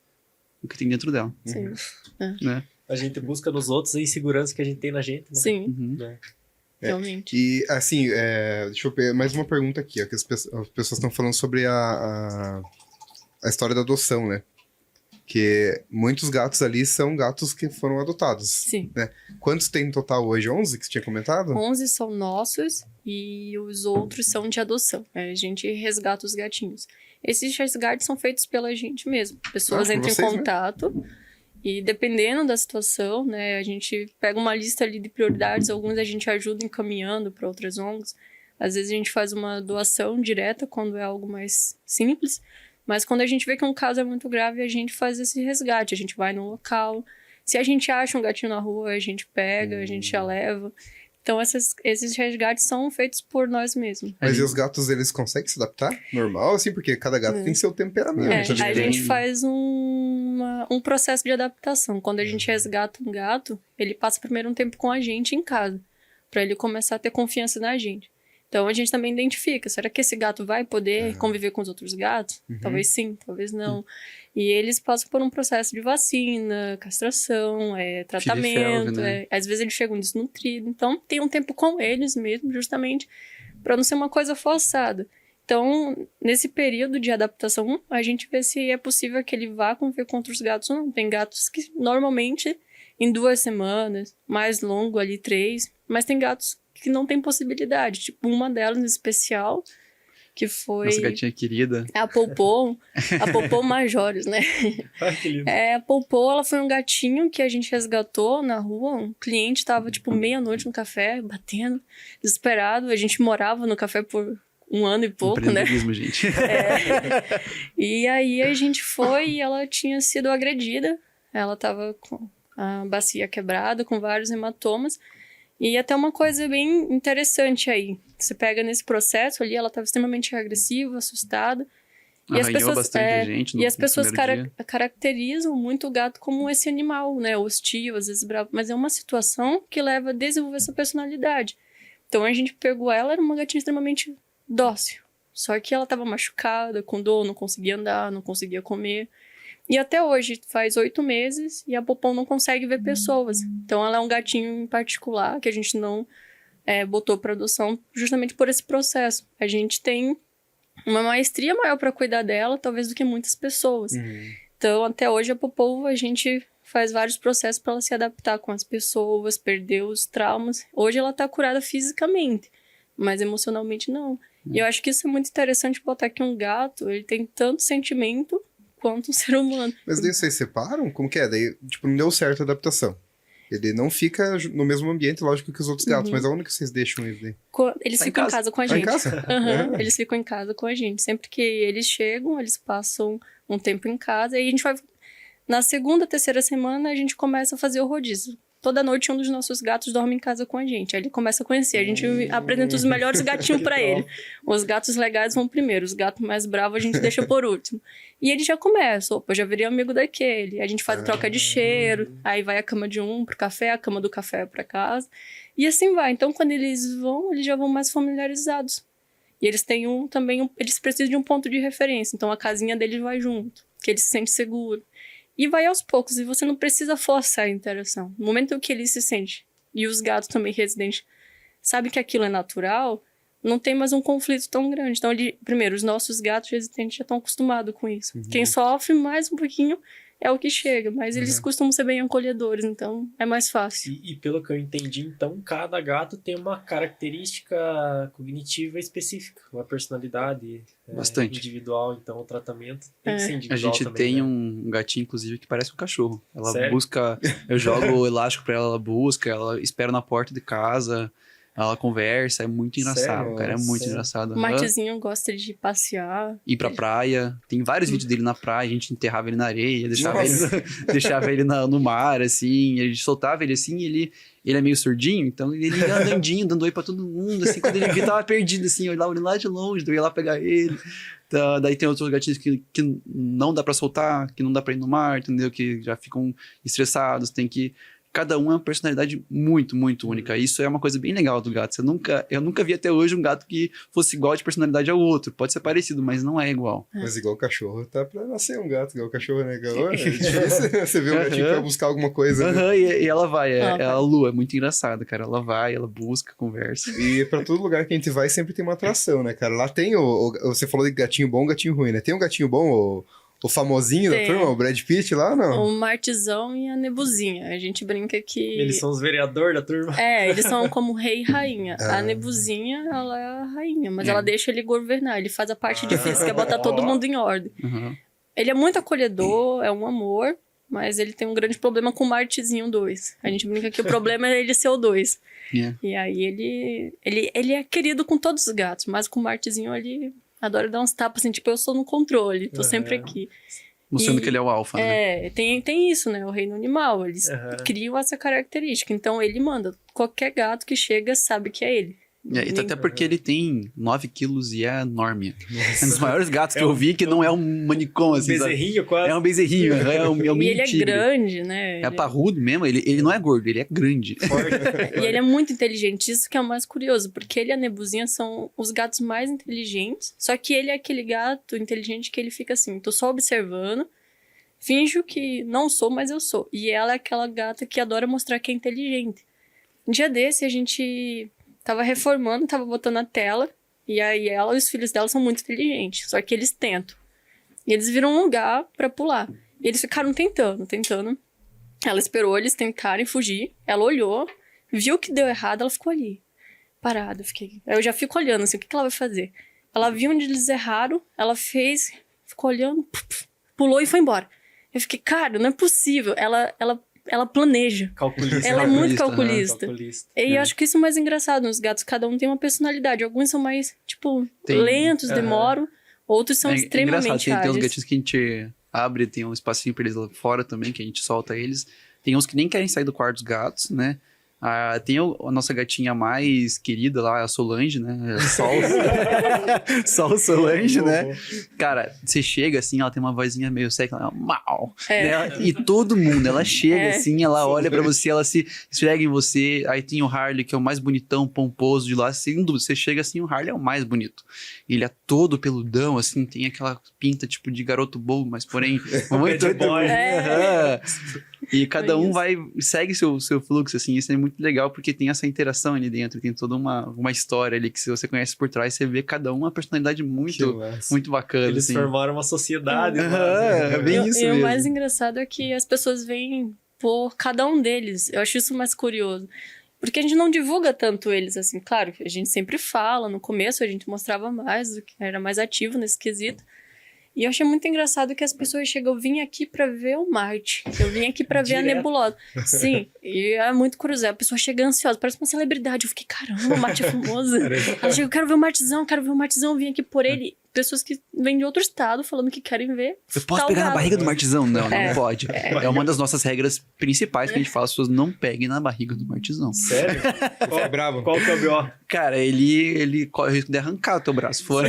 O que tem dentro dela.
Sim.
Né?
A gente busca nos outros a insegurança que a gente tem na gente, né?
Sim,
Né?
realmente.
E, assim, deixa eu ver mais uma pergunta aqui, ó, que as pessoas estão falando sobre a história da adoção, né? Que muitos gatos ali são gatos que foram adotados.
Sim.
Né? Quantos tem no total hoje? 11 que você tinha comentado?
11 são nossos e os outros são de adoção. A gente resgata os gatinhos. Esses resgates são feitos pela gente mesmo. Pessoas
por
entram em
vocês, né?
contato e, dependendo da situação, né, a gente pega uma lista ali de prioridades. Alguns a gente ajuda encaminhando para outras ONGs. Às vezes a gente faz uma doação direta quando é algo mais simples. Mas quando a gente vê que um caso é muito grave, a gente faz esse resgate. A gente vai no local. Se a gente acha um gatinho na rua, a gente pega, a gente já leva. Então, esses resgates são feitos por nós mesmos.
Mas e os gatos, eles conseguem se adaptar? Normal, assim? Porque cada gato tem seu temperamento.
A gente faz um processo de adaptação. Quando a gente resgata um gato, ele passa primeiro um tempo com a gente em casa, para ele começar a ter confiança na gente. Então, a gente também identifica, será que esse gato vai poder conviver com os outros gatos? Talvez sim, talvez não. E eles passam por um processo de vacina, castração, tratamento.
Felve, né?
Às vezes eles chegam desnutridos. Então, tem um tempo com eles mesmo, justamente para não ser uma coisa forçada. Então, nesse período de adaptação, a gente vê se é possível que ele vá conviver com outros gatos ou não. Tem gatos que, normalmente, em 2 semanas, mais longo ali, 3. Mas tem gatos que não tem possibilidade. Tipo, uma delas em especial, que foi...
Nossa gatinha querida.
A Popô Majores, né?
Ai, que lindo.
A Popô, ela foi um gatinho que a gente resgatou na rua. Um cliente tava, tipo, meia-noite no café, batendo, desesperado. A gente morava no café por 1 ano e pouco, né?
Empreendedorismo, gente.
E aí a gente foi e ela tinha sido agredida. Ela tava com a bacia quebrada, com vários hematomas. E até uma coisa bem interessante aí. Você pega nesse processo ali, ela estava extremamente agressiva, assustada. E as pessoas,
bastante gente no,
e as pessoas
dia.
caracterizam muito o gato como esse animal, né? Hostil, às vezes bravo. Mas é uma situação que leva a desenvolver essa personalidade. Então a gente pegou ela, era uma gatinha extremamente dócil. Só que ela estava machucada, com dor, não conseguia andar, não conseguia comer. E até hoje, faz 8 meses, e a Popô não consegue ver pessoas. Então, ela é um gatinho em particular, que a gente não botou para adoção, justamente por esse processo. A gente tem uma maestria maior para cuidar dela, talvez, do que muitas pessoas. Então, até hoje, a Popô, a gente faz vários processos para ela se adaptar com as pessoas, perder os traumas. Hoje, ela tá curada fisicamente, mas emocionalmente não. E eu acho que isso é muito interessante, botar que um gato, ele tem tanto sentimento quanto um ser humano.
Mas daí vocês separam? Como que é? Daí, tipo, não deu certo a adaptação. Ele não fica no mesmo ambiente, lógico, que os outros gatos. Mas aonde que vocês deixam ele daí?
Eles
Tá em
ficam em
casa.
casa com a
Tá em
gente.
casa?
Eles ficam em casa com a gente. Sempre que eles chegam, eles passam um tempo em casa. E a gente vai... Na 2ª, 3ª semana, a gente começa a fazer o rodízio. Toda noite, um dos nossos gatos dorme em casa com a gente. Aí ele começa a conhecer. A gente apresenta os melhores gatinhos pra ele. Os gatos legais vão primeiro. Os gatos mais bravos a gente deixa por último. E ele já começa. Opa, já virei amigo daquele. A gente faz troca de cheiro. Aí vai a cama de um pro café, a cama do café pra casa. E assim vai. Então, quando eles vão, eles já vão mais familiarizados. E eles têm eles precisam de um ponto de referência. Então, a casinha deles vai junto. Que ele se sente seguro. E vai aos poucos, e você não precisa forçar a interação. No momento que ele se sente e os gatos também residentes sabem que aquilo é natural, não tem mais um conflito tão grande. Então, primeiro, os nossos gatos residentes já estão acostumados com isso. Quem sofre mais um pouquinho é o que chega, mas eles costumam ser bem acolhedores, então é mais fácil.
E pelo que eu entendi, então, cada gato tem uma característica cognitiva específica, uma personalidade
Bastante.
individual, então o tratamento tem que ser
A
individual
gente
também,
tem
né?
um gatinho, inclusive, que parece um cachorro. Ela
Sério?
busca, eu jogo o elástico pra ela, ela busca, ela espera na porta de casa, ela conversa, é muito engraçado,
Sério?
cara, é muito
Sério?
engraçado.
O
Aham.
Martezinho gosta de passear.
Ir pra praia, tem vários vídeos dele na praia, a gente enterrava ele na areia, deixava
Nossa.
ele, deixava ele no mar, assim, a gente soltava ele assim, ele é meio surdinho, então ele ia andandinho, dando oi pra todo mundo, assim, quando ele via, tava perdido, assim, eu olhava ele lá de longe, eu ia lá pegar ele. Tá, daí tem outros gatinhos que não dá pra soltar, que não dá pra ir no mar, entendeu? Que já ficam estressados, tem que... Cada um é uma personalidade muito, muito única. Isso é uma coisa bem legal do gato. Eu nunca vi até hoje um gato que fosse igual de personalidade ao outro. Pode ser parecido, mas não é igual.
Mas igual o cachorro, tá pra nascer um gato, igual o cachorro, né? É difícil você vê um gatinho pra buscar alguma coisa. Né?
Aham, e ela vai.
Ela
É
vai.
a Lu, é muito engraçada, cara. Ela vai, ela busca, conversa.
E pra todo lugar que a gente vai, sempre tem uma atração, né, cara? Lá tem você falou de gatinho bom, gatinho ruim, né? Tem um gatinho bom, o famosinho da
Tem.
turma, o Brad Pitt lá, não?
O Martizão e a Nebuzinha. A gente brinca que...
Eles são os vereadores da turma.
Eles são como rei e rainha.
Ah.
A Nebuzinha, ela é a rainha, mas
É.
ela deixa ele governar. Ele faz a parte difícil, que é botar todo mundo em ordem.
Aham.
Ele é muito acolhedor, é um amor, mas ele tem um grande problema com o Martizinho 2. A gente brinca que o problema é ele ser o 2.
É.
E aí ele é querido com todos os gatos, mas com o Martizinho ele adora dar uns tapas assim, tipo, eu sou no controle, tô sempre aqui.
Mostrando
E-
que ele é o alfa, né?
Tem isso, né? O reino animal. Eles criam essa característica. Então ele manda. Qualquer gato que chega sabe que é ele.
E até porque ele tem 9 quilos e é enorme. É um dos maiores gatos que eu vi que não é um manicom, assim, sabe?
Bezerrinho quase.
É um bezerrinho, é um
E
mini
ele é
tigre.
grande, né?
É parrudo mesmo, ele não é gordo, ele é grande.
E ele é muito inteligente, isso que é o mais curioso, porque ele e a Nebuzinha são os gatos mais inteligentes, só que ele é aquele gato inteligente que ele fica assim, tô só observando, finjo que não sou, mas eu sou. E ela é aquela gata que adora mostrar que é inteligente. Um dia desse, a gente tava reformando, tava botando a tela, e aí ela e os filhos dela são muito inteligentes, só que eles tentam. E eles viram um lugar pra pular. E eles ficaram tentando. Ela esperou eles tentarem fugir, ela olhou, viu que deu errado, ela ficou ali, parada. Eu já fico olhando assim, o que ela vai fazer? Ela viu onde eles erraram, ela fez, ficou olhando, pulou e foi embora. Eu fiquei, cara, não é possível. Ela planeja.
Calculista.
Ela é muito
Calculista,
calculista. E eu acho que isso é o mais engraçado nos gatos. Cada um tem uma personalidade. Alguns são mais, tipo,
Tem.
lentos, demoram. Outros são
engraçado,
extremamente
tem uns
ágeis.
gatinhos que a gente abre, tem um espacinho pra eles lá fora também, que a gente solta eles. Tem uns que nem querem sair do quarto dos gatos, né? Tem a nossa gatinha mais querida lá, a Solange, né? Sol Solange, né? Cara, você chega assim, ela tem uma vozinha meio seca, ela mal. Né? E todo mundo, ela chega assim, ela olha pra você, ela se esfrega em você. Aí tem o Harley, que é o mais bonitão, pomposo de lá. Sem dúvida, você chega assim, o Harley é o mais bonito. Ele é todo peludão, assim, tem aquela pinta tipo de garoto bobo, mas porém muito
Bad boy.
Aham. E cada um
isso.
segue seu fluxo, assim, isso é muito legal, porque tem essa interação ali dentro, tem toda uma história ali, que se você conhece por trás, você vê cada um uma personalidade
Que
muito,
massa.
muito bacana,
Eles
assim.
formaram uma sociedade.
Aham,
quase.
é bem isso
E o
mesmo.
mais engraçado é que as pessoas vêm por cada um deles. Eu acho isso mais curioso. Porque a gente não divulga tanto eles, assim. Claro, a gente sempre fala. No começo a gente mostrava mais, era mais ativo nesse quesito. E eu achei muito engraçado que as pessoas chegam, eu vim aqui pra ver o Marte. Eu vim aqui pra ver a
Direto.
nebulosa. Sim, e é muito curioso. A pessoa chega ansiosa, parece uma celebridade. Eu fiquei, caramba, o Marte é famoso. Ela chega, eu quero ver o Martizão, eu vim aqui por ele. Pessoas que vêm de outro estado falando que querem ver.
Eu posso
tal
pegar na
gato.
barriga do Martizão? Não, não pode. É uma das nossas regras principais que a gente fala, as pessoas não peguem na barriga do Martizão.
Sério?
É brabo.
Qual que é o BO?
Cara, ele corre o risco de arrancar o teu braço fora.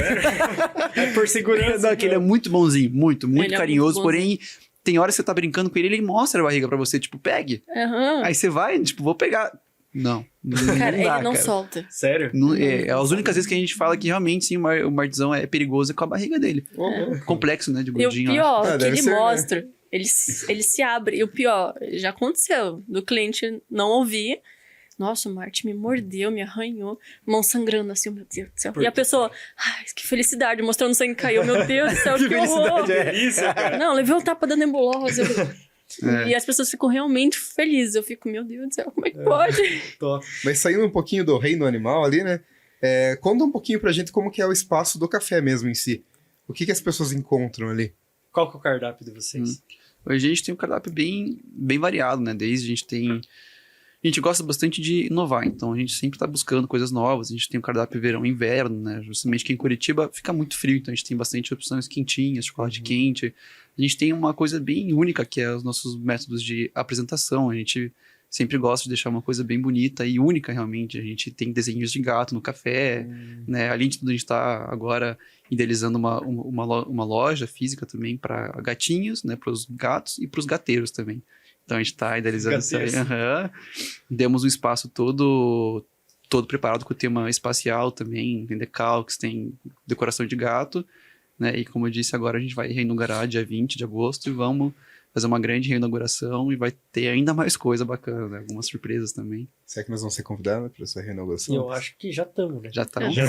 É por segurança.
Não, que ele é muito bonzinho, muito
Ele é
carinhoso,
muito
porém, tem horas que você tá brincando com ele, ele mostra a barriga pra você, tipo, pegue.
Aham.
Aí você vai, tipo, vou pegar. Não.
Cara,
não dá,
ele não
cara.
solta.
Sério?
É as únicas vezes que a gente fala que realmente sim, o Martizão é perigoso é com a barriga dele. Complexo, né? De
E o
gordinho.
pior,
Ah,
que
deve
ele
ser, né?
mostra, ele se abre. E o pior, já aconteceu, do cliente não ouvir, Nossa, o Marte me mordeu, me arranhou, mão sangrando assim, meu Deus do céu. E a pessoa, ai, que felicidade, mostrando sangue caiu, meu Deus do céu, que horror.
Isso, cara.
Não, levei um tapa da nebulosa.
É.
E as pessoas ficam realmente felizes. Eu fico, meu Deus do céu, como é que pode?
Top.
Mas saindo um pouquinho do reino animal ali, né? Conta um pouquinho pra gente como que é o espaço do café mesmo em si. O que as pessoas encontram ali?
Qual que é o cardápio de vocês?
Hoje a gente tem um cardápio bem variado, né? Desde a gente gosta bastante de inovar, então a gente sempre está buscando coisas novas. A gente tem um cardápio verão e inverno, né? Justamente que em Curitiba fica muito frio, então a gente tem bastante opções quentinhas, chocolate quente. A gente tem uma coisa bem única, que é os nossos métodos de apresentação. A gente sempre gosta de deixar uma coisa bem bonita e única, realmente. A gente tem desenhos de gato no café, né? Além de tudo, a gente está agora idealizando uma loja física também para gatinhos, né? Para os gatos e para os gateiros também. Então a gente está idealizando isso aí. Demos um espaço todo preparado com o tema espacial também. Tem decalques, tem decoração de gato, né? E como eu disse, agora a gente vai reinaugurar dia 20 de agosto e vamos fazer uma grande reinauguração e vai ter ainda mais coisa bacana, né? Algumas surpresas também.
Será que nós vamos ser convidados para essa reinauguração?
Eu acho que já estamos, né?
Já tá.
Já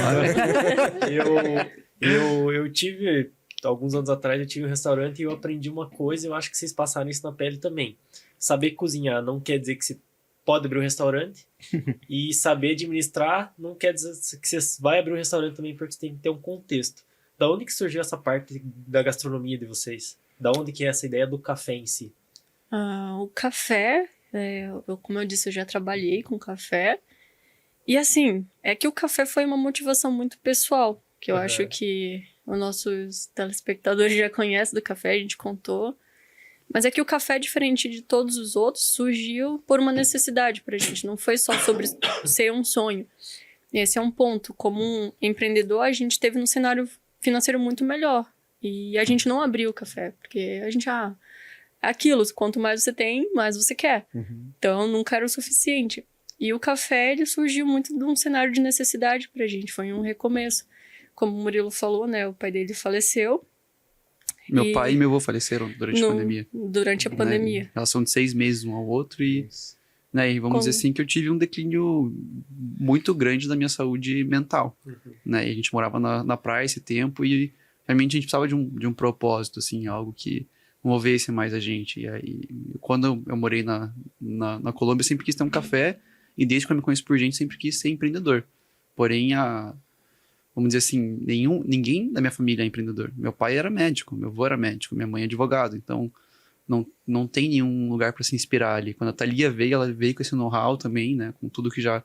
eu tive, alguns anos atrás, eu tive um restaurante e eu aprendi uma coisa, eu acho que vocês passaram isso na pele também. Saber cozinhar não quer dizer que você pode abrir um restaurante e saber administrar não quer dizer que você vai abrir um restaurante também, porque você tem que ter um contexto. Da onde que surgiu essa parte da gastronomia de vocês? Da onde que é essa ideia do café em si?
O café, como eu disse, eu já trabalhei com café. E assim, é que o café foi uma motivação muito pessoal, que eu acho que os nossos telespectadores já conhecem do café, a gente contou. Mas é que o café, diferente de todos os outros, surgiu por uma necessidade pra gente. Não foi só sobre ser um sonho. Esse é um ponto. Como um empreendedor, a gente teve um cenário financeiro muito melhor. E a gente não abriu o café, porque a gente, é aquilo, quanto mais você tem, mais você quer. Então, nunca era o suficiente. E o café, ele surgiu muito de um cenário de necessidade pra gente. Foi um recomeço. Como o Murilo falou, né? O pai dele faleceu.
Meu pai e meu avô faleceram durante a pandemia.
Durante a pandemia.
Né? Elas são de 6 meses um ao outro e, né, e vamos dizer assim que eu tive um declínio muito grande da minha saúde mental. Né? E a gente morava na praia esse tempo e realmente a gente precisava de um propósito, assim, algo que movesse mais a gente. E aí, quando eu morei na Colômbia, eu sempre quis ter um café e desde que eu me conheço por gente, sempre quis ser empreendedor. Porém, vamos dizer assim, ninguém da minha família é empreendedor. Meu pai era médico, meu avô era médico, minha mãe é advogado, então não tem nenhum lugar para se inspirar ali. Quando a Thalia veio, ela veio com esse know-how também, né, com tudo que já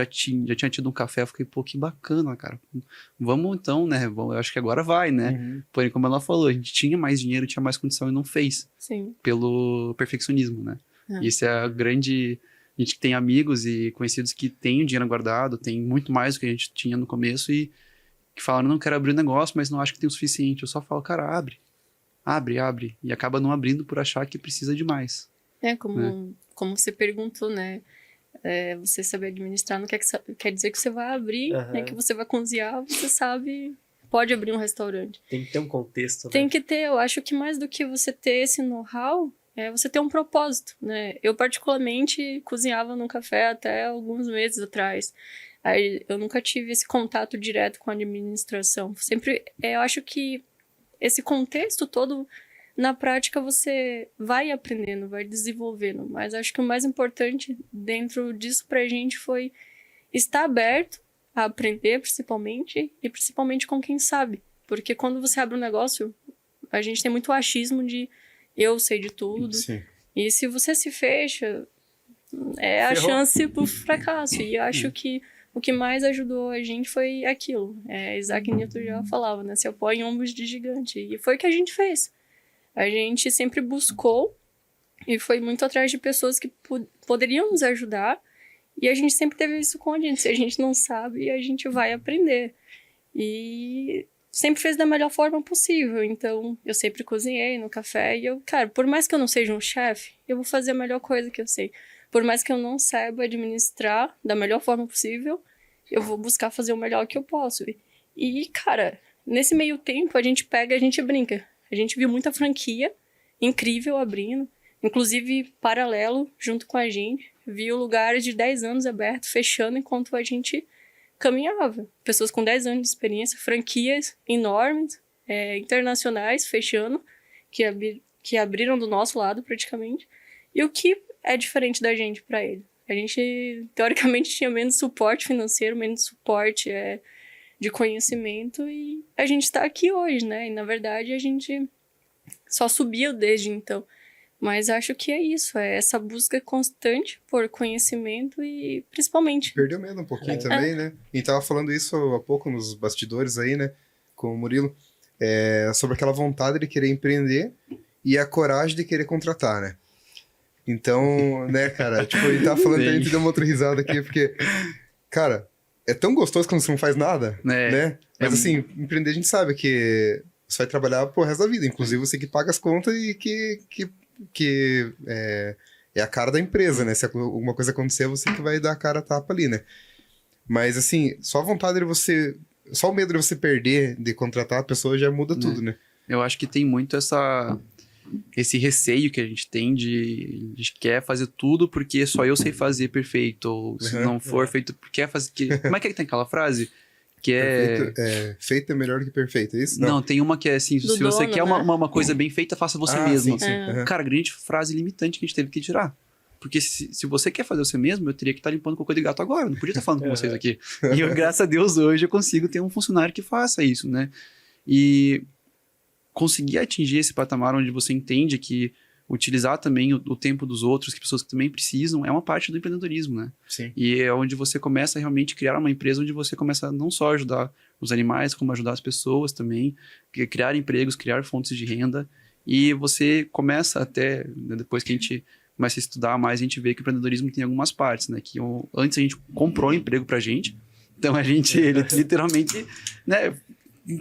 tinha tido um café, eu fiquei, pô, que bacana, cara. Vamos então, né, eu acho que agora vai, né. Porém, como ela falou, a gente tinha mais dinheiro, tinha mais condição e não fez.
Sim.
Pelo perfeccionismo, né. Isso é a grande... A gente tem amigos e conhecidos que têm o dinheiro guardado, tem muito mais do que a gente tinha no começo e que falaram, não quero abrir um negócio, mas não acho que tem o suficiente. Eu só falo, cara, abre. E acaba não abrindo por achar que precisa de mais.
Como você perguntou, né? Você saber administrar não quer dizer que você vai abrir, né? Que você vai cozinhar, você sabe, pode abrir um restaurante.
Tem que ter um contexto, né?
Tem que ter, eu acho que mais do que você ter esse know-how, é você ter um propósito, né? Eu, particularmente, cozinhava num café até alguns meses atrás. Aí, eu nunca tive esse contato direto com a administração. Sempre, eu acho que esse contexto todo, na prática, você vai aprendendo, vai desenvolvendo. Mas acho que o mais importante dentro disso pra gente foi estar aberto a aprender, principalmente, e principalmente com quem sabe. Porque quando você abre um negócio, a gente tem muito achismo de eu sei de tudo.
Sim.
E se você se fecha, é a chance pro fracasso. E eu acho que o que mais ajudou a gente foi aquilo. Isaac Newton já falava, né? Se apoia em ombros de gigante. E foi o que a gente fez. A gente sempre buscou e foi muito atrás de pessoas que poderiam nos ajudar. E a gente sempre teve isso com a gente. Se a gente não sabe, a gente vai aprender. E sempre fez da melhor forma possível. Então, eu sempre cozinhei no café. E cara, por mais que eu não seja um chefe, eu vou fazer a melhor coisa que eu sei. Por mais que eu não saiba administrar da melhor forma possível, eu vou buscar fazer o melhor que eu posso. E, cara, nesse meio tempo, a gente brinca. A gente viu muita franquia incrível abrindo. Inclusive, paralelo, junto com a gente, viu lugares de 10 anos abertos, fechando enquanto a gente caminhava. Pessoas com 10 anos de experiência, franquias enormes, internacionais, fechando, que abriram do nosso lado, praticamente. E o que é diferente da gente para ele? A gente, teoricamente, tinha menos suporte financeiro, menos suporte de conhecimento, e a gente está aqui hoje, né? E, na verdade, a gente só subiu desde então. Mas acho que é isso, é essa busca constante por conhecimento e, principalmente...
Perdeu medo um pouquinho também, né? A gente tava falando isso há pouco nos bastidores aí, né? Com o Murilo. Sobre aquela vontade de querer empreender e a coragem de querer contratar, né? Então, né, cara? Tipo, a gente tava falando que a gente deu uma outra risada aqui, porque, cara, é tão gostoso quando você não faz nada, né? Mas assim, empreender a gente sabe que você vai trabalhar pro resto da vida. Inclusive, você que paga as contas e que é a cara da empresa, né? Se alguma coisa acontecer, você que vai dar a cara a tapa ali, né? Mas, assim, só a vontade de você... Só o medo de você perder, de contratar a pessoa já muda tudo, né?
Eu acho que tem muito esse receio que a gente tem de quer fazer tudo porque só eu sei fazer perfeito. Ou se não for feito, quer fazer... Como é que tem aquela frase? Que
feito é melhor do que perfeito, é isso?
Não, tem uma que é assim, se você quer
né?
uma coisa bem feita, faça você mesmo.
Sim.
Cara, grande frase limitante que a gente teve que tirar. Porque se você quer fazer você mesmo, eu teria que estar limpando cocô de gato agora. Não podia estar falando com vocês aqui. E eu, graças a Deus, hoje eu consigo ter um funcionário que faça isso, né? E conseguir atingir esse patamar onde você entende que utilizar também o tempo dos outros, que pessoas que também precisam, é uma parte do empreendedorismo, né?
Sim.
E é onde você começa a realmente criar uma empresa onde você começa a não só ajudar os animais, como ajudar as pessoas também, criar empregos, criar fontes de renda. E você começa até, né, depois que a gente começa a estudar mais, a gente vê que o empreendedorismo tem algumas partes, né? Que antes a gente comprou um emprego pra gente, então a gente literalmente, né,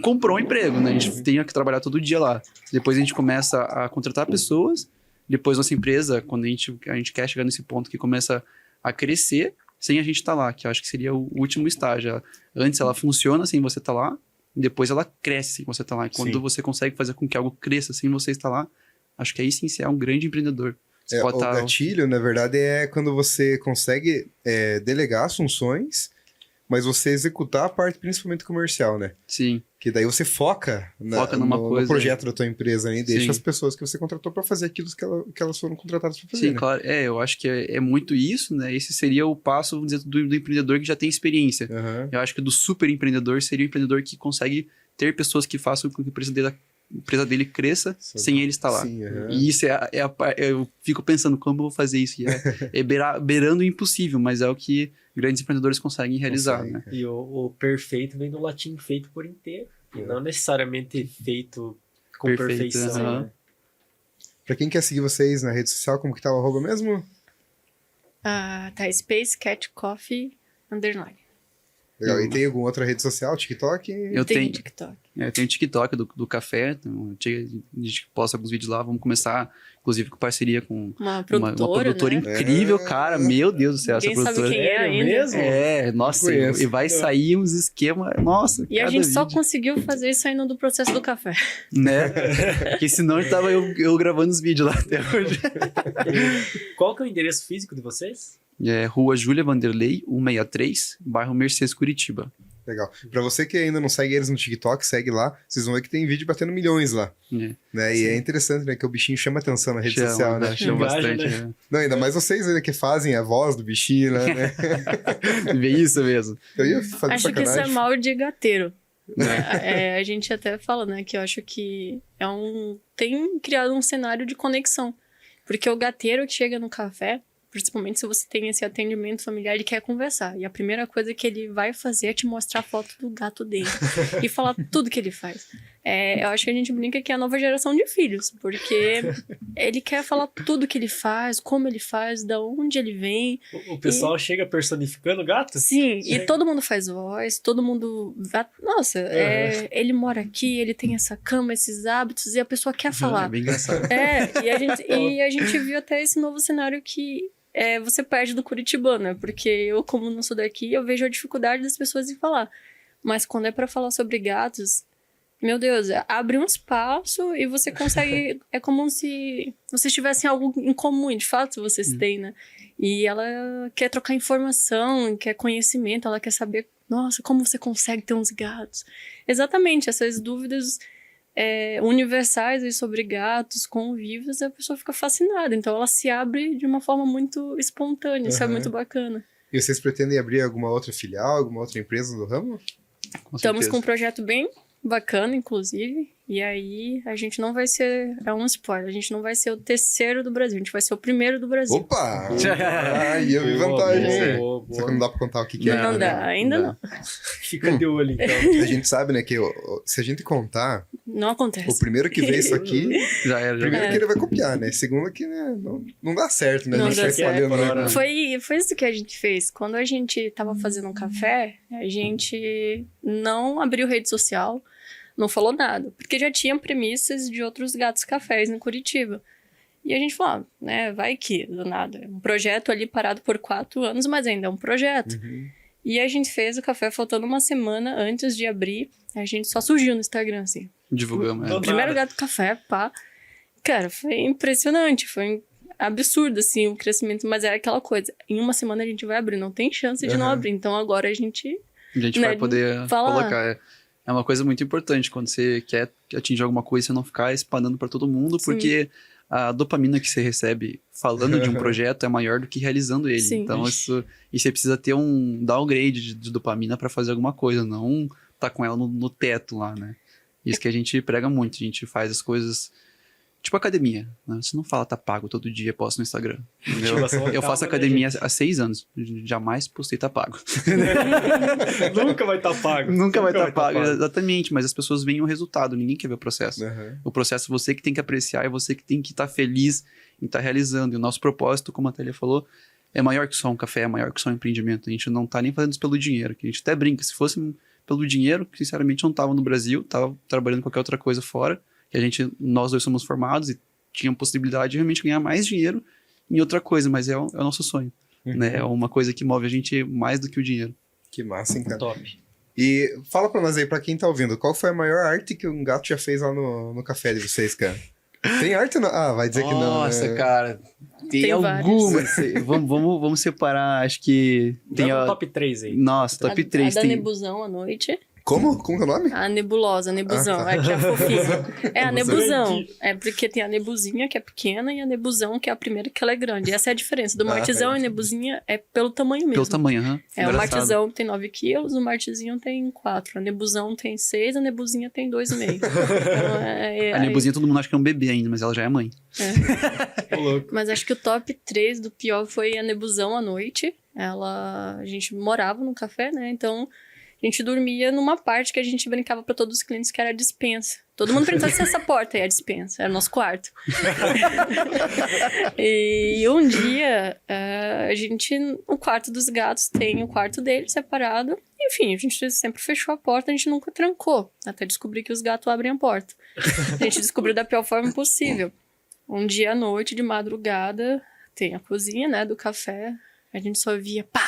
comprou um emprego, né? A gente tinha que trabalhar todo dia lá. Depois a gente começa a contratar pessoas, depois nossa empresa, quando a gente quer chegar nesse ponto que começa a crescer sem a gente estar lá, que eu acho que seria o último estágio. Antes ela funciona sem você estar lá, depois ela cresce sem você estar lá. E quando você consegue fazer com que algo cresça sem você estar lá, acho que aí sim você é um grande empreendedor.
O gatilho, na verdade, é quando você consegue delegar as funções, mas você executar a parte principalmente comercial, né?
Sim.
Que daí você foca no projeto da tua empresa, né? E deixa as pessoas que você contratou para fazer aquilo que elas foram contratadas para fazer.
Sim,
né?
claro. Eu acho que é muito isso, né? Esse seria o passo, vamos dizer, do empreendedor que já tem experiência.
Uhum.
Eu acho que do super empreendedor seria o empreendedor que consegue ter pessoas que façam com que a empresa dele cresça sem ele estar lá.
Sim,
E isso eu fico pensando como eu vou fazer isso. E beirando o impossível, mas é o que grandes empreendedores conseguem realizar, né?
E o perfeito vem do latim feito por inteiro. E não necessariamente feito com perfeição. Né?
Pra quem quer seguir vocês na rede social, como que tá o arroba mesmo?
Tá Space Cat Coffee _.
Legal. E tem alguma outra rede social, TikTok?
Eu tenho
TikTok.
Eu tenho o TikTok do café, então a gente posta alguns vídeos lá, vamos começar, inclusive, com parceria com
uma
produtora
né?
incrível, cara, meu Deus do céu,
Ninguém
essa produtora.
sabe quem é ainda.
Mesmo?
Nossa, e vai sair uns esquemas, nossa,
E a gente só conseguiu fazer isso saindo do processo do café.
Né? Porque senão tava eu gravando os vídeos lá até hoje.
Qual que é o endereço físico de vocês?
Rua Júlia Vanderlei, 163, bairro Mercedes, Curitiba.
Legal. Pra você que ainda não segue eles no TikTok, segue lá. Vocês vão ver que tem vídeo batendo milhões lá. Né? E é interessante, né? Que o bichinho chama atenção na rede social, né?
Chama bastante, né?
Não, ainda mais vocês ainda que fazem a voz do bichinho, né?
Vê isso mesmo.
Eu ia fazer
acho
sacanagem.
que isso é mal de gateiro. A gente até fala, né? Que eu acho que tem criado um cenário de conexão. Porque o gateiro que chega no café, principalmente se você tem esse atendimento familiar, ele quer conversar. E a primeira coisa que ele vai fazer é te mostrar a foto do gato dele. E falar tudo que ele faz. Eu acho que a gente brinca que é a nova geração de filhos. Porque ele quer falar tudo que ele faz, como ele faz, da onde ele vem.
O pessoal chega personificando o gato?
Sim, e todo mundo faz voz, todo mundo... Nossa, ele mora aqui, ele tem essa cama, esses hábitos, e a pessoa quer falar.
É bem engraçado.
E a gente viu até esse novo cenário que você perde do curitibano, né? Porque eu, como não sou daqui, eu vejo a dificuldade das pessoas em falar. Mas quando é pra falar sobre gatos, meu Deus, abre um espaço e você consegue... É como se vocês tivessem algo em comum, de fato vocês têm, né? E ela quer trocar informação, quer conhecimento, ela quer saber, nossa, como você consegue ter uns gatos? Exatamente, essas dúvidas universais aí sobre gatos, convívios, a pessoa fica fascinada. Então ela se abre de uma forma muito espontânea, isso é muito bacana.
E vocês pretendem abrir alguma outra filial, alguma outra empresa do ramo?
Estamos com um projeto bem bacana, inclusive. E aí, a gente não vai ser... É um spoiler. A gente não vai ser o terceiro do Brasil. A gente vai ser o primeiro do Brasil.
Opa! Aí eu vi vantagem, hein?
Boa.
Só que não dá pra contar o que é.
Não dá, ainda não.
Fica de olho, então.
A gente sabe, né, que se a gente contar,
Não acontece.
o primeiro que vê isso aqui,
Já era.
primeiro que ele vai copiar, né? Segundo que, né, não dá certo, né?
Não
a gente
dá
vai
certo.
espalhando, né?
Foi isso que a gente fez. Quando a gente tava fazendo um café, a gente não abriu rede social, não falou nada. Porque já tinha premissas de outros gatos cafés em Curitiba. E a gente falou, né, vai que, do nada. É um projeto ali parado por 4 anos, mas ainda é um projeto. E a gente fez o café faltando uma semana antes de abrir. A gente só surgiu no Instagram, assim.
Divulgamos,
Não-
Primeiro gato café, pá. Cara, foi impressionante, foi absurdo, assim, o crescimento, mas é aquela coisa, em uma semana a gente vai abrir, não tem chance de não abrir, então agora a gente...
A gente
né,
vai poder
falar.
colocar. É uma coisa muito importante quando você quer atingir alguma coisa, você não ficar espalhando para todo mundo, porque a dopamina que você recebe falando de um projeto é maior do que realizando ele.
Sim.
Então, e você precisa ter um downgrade de dopamina para fazer alguma coisa, não tá com ela no teto lá, né? Isso que a gente prega muito, a gente faz as coisas tipo academia, né? Você não fala tá pago todo dia, posto no Instagram. Entendeu?
Motivação
Eu faço
acaba, né,
academia há 6 anos, jamais postei tá pago.
Nunca vai estar pago.
Nunca vai estar pago, exatamente, mas as pessoas veem o resultado, ninguém quer ver o processo.
Aham.
O processo você que tem que apreciar e você que tem que estar feliz em estar realizando. E o nosso propósito, como a Thalia falou, é maior que só um café, é maior que só um empreendimento. A gente não tá nem fazendo isso pelo dinheiro, que a gente até brinca. Se fosse pelo dinheiro, sinceramente eu não tava no Brasil, tava trabalhando qualquer outra coisa fora, que nós dois somos formados e tinha possibilidade de realmente ganhar mais dinheiro em outra coisa, mas é o nosso sonho. Né? É uma coisa que move a gente mais do que o dinheiro.
Que massa, hein, cara?
Top.
E fala pra nós aí, pra quem tá ouvindo, qual foi a maior arte que um gato já fez lá no café de vocês, cara? Tem arte? Ah, vai dizer que não.
Nossa,
né?
cara. Tem
Tem
algumas. vamos separar, acho que tem
Dá um top 3 aí.
Nossa, top 3
A da
tem.
nebusão à noite.
Como? Como que é o nome?
A nebulosa, a nebusão,
Ah, tá.
que é a fofinha. É a nebusão.
Grande.
É porque tem a nebuzinha, que é pequena, e a nebusão, que é a primeira, que ela é grande. Essa é a diferença. Do
Ah,
martizão
tá.
e nebuzinha é pelo tamanho mesmo.
Pelo tamanho, aham.
É, o
Engraçado.
martizão tem 9 quilos, o martizinho tem 4. A nebusão tem 6, a nebuzinha tem 2,5. Então,
A nebuzinha todo mundo acha que é um bebê ainda, mas ela já é mãe.
Ô, louco.
Mas acho que o top 3 do pior foi a nebusão à noite. A gente morava num café, né? Então, a gente dormia numa parte que a gente brincava para todos os clientes, que era a despensa. Todo mundo perguntava se essa porta aí é a despensa. Era o nosso quarto. E um dia, o quarto dos gatos tem o quarto dele separado. Enfim, a gente sempre fechou a porta, a gente nunca trancou. Até descobrir que os gatos abrem a porta. A gente descobriu da pior forma possível. Um dia à noite, de madrugada, tem a cozinha, né, do café. A gente só via pá,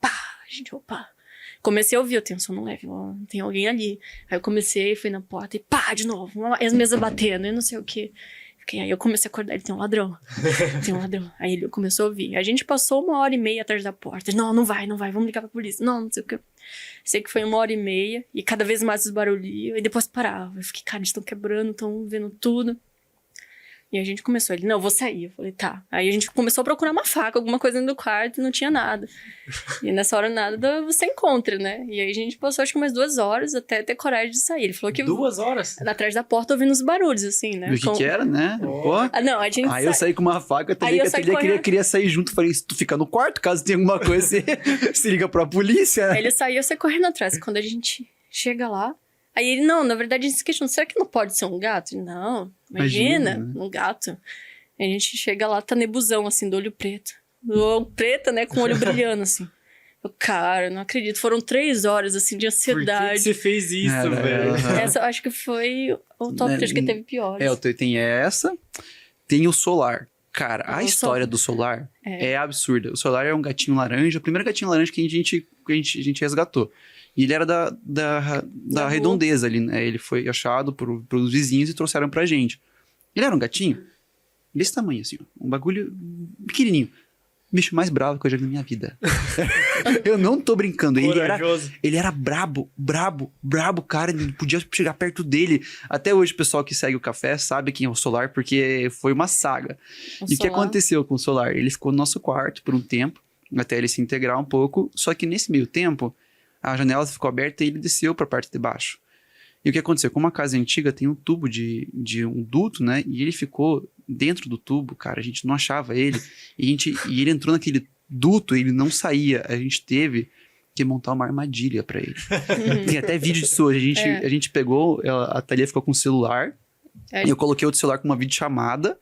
pá. A gente, opa. Comecei a ouvir, eu tenho sono leve, ó, tem alguém ali. Aí eu comecei, fui na porta e pá, de novo. E as mesas batendo e não sei o quê. Aí eu comecei a acordar, ele tem um ladrão. Tem um ladrão. Aí ele começou a ouvir. A gente passou 1h30 atrás da porta. Não vai, vamos ligar pra polícia. Não sei o quê. Sei que foi 1h30 e cada vez mais os barulhinhos. E depois parava. Eu fiquei, cara, eles estão quebrando, estão vendo tudo. E a gente começou, ele, não, eu vou sair. Eu falei, tá. Aí a gente começou a procurar uma faca, alguma coisa dentro do quarto e não tinha nada. E nessa hora nada você encontra, né? E aí a gente passou acho que umas 2 horas até ter coragem de sair. Ele falou que
2 horas?
atrás da porta ouvindo os barulhos, assim, né?
E o que era, né? Pô.
Ah, não, a gente
Aí eu saí com uma faca,
Aí eu saí correndo.
queria sair junto. Falei, se tu ficar no quarto, caso tenha alguma coisa, você se liga pra polícia.
Aí ele saiu, eu saí correndo atrás. Quando a gente chega lá, aí ele, não, na verdade a gente se questionou, será que não pode ser um gato? Não, imagina,
Né?
um gato. A gente chega lá, tá nebusão, assim, do olho preto. Do olho preta, né, com o olho brilhando, assim. Eu, cara, não acredito. Foram 3 horas, assim, de
Por que
ansiedade.
você fez isso,
É,
velho?
aham.
Essa eu acho que foi o top 3 que teve piores.
Tem essa, tem o Solar. Cara, a
O
história do Solar é absurda. O Solar é um gatinho laranja, o primeiro gatinho laranja que a gente que a gente resgatou. E ele era da redondeza ali, né? Ele foi achado pelos vizinhos e trouxeram pra gente. Ele era um gatinho desse tamanho, assim, ó, um bagulho pequenininho. O bicho mais bravo que eu já vi na minha vida. Eu não tô brincando. Ele era brabo, cara. Ele podia chegar perto dele. Até hoje o pessoal que segue o café sabe quem é o Solar, porque foi uma saga. E o que aconteceu com o Solar? Ele ficou no nosso quarto por um tempo, até ele se integrar um pouco. Só que nesse meio tempo, a janela ficou aberta e ele desceu pra parte de baixo. E o que aconteceu? Como a casa é antiga, tem um tubo de um duto, né? E ele ficou dentro do tubo, cara. A gente não achava ele. E ele entrou naquele duto e ele não saía. A gente teve que montar uma armadilha pra ele. Tem até vídeo disso hoje. A gente pegou, a Thalia ficou com o celular. E eu coloquei outro celular com uma videochamada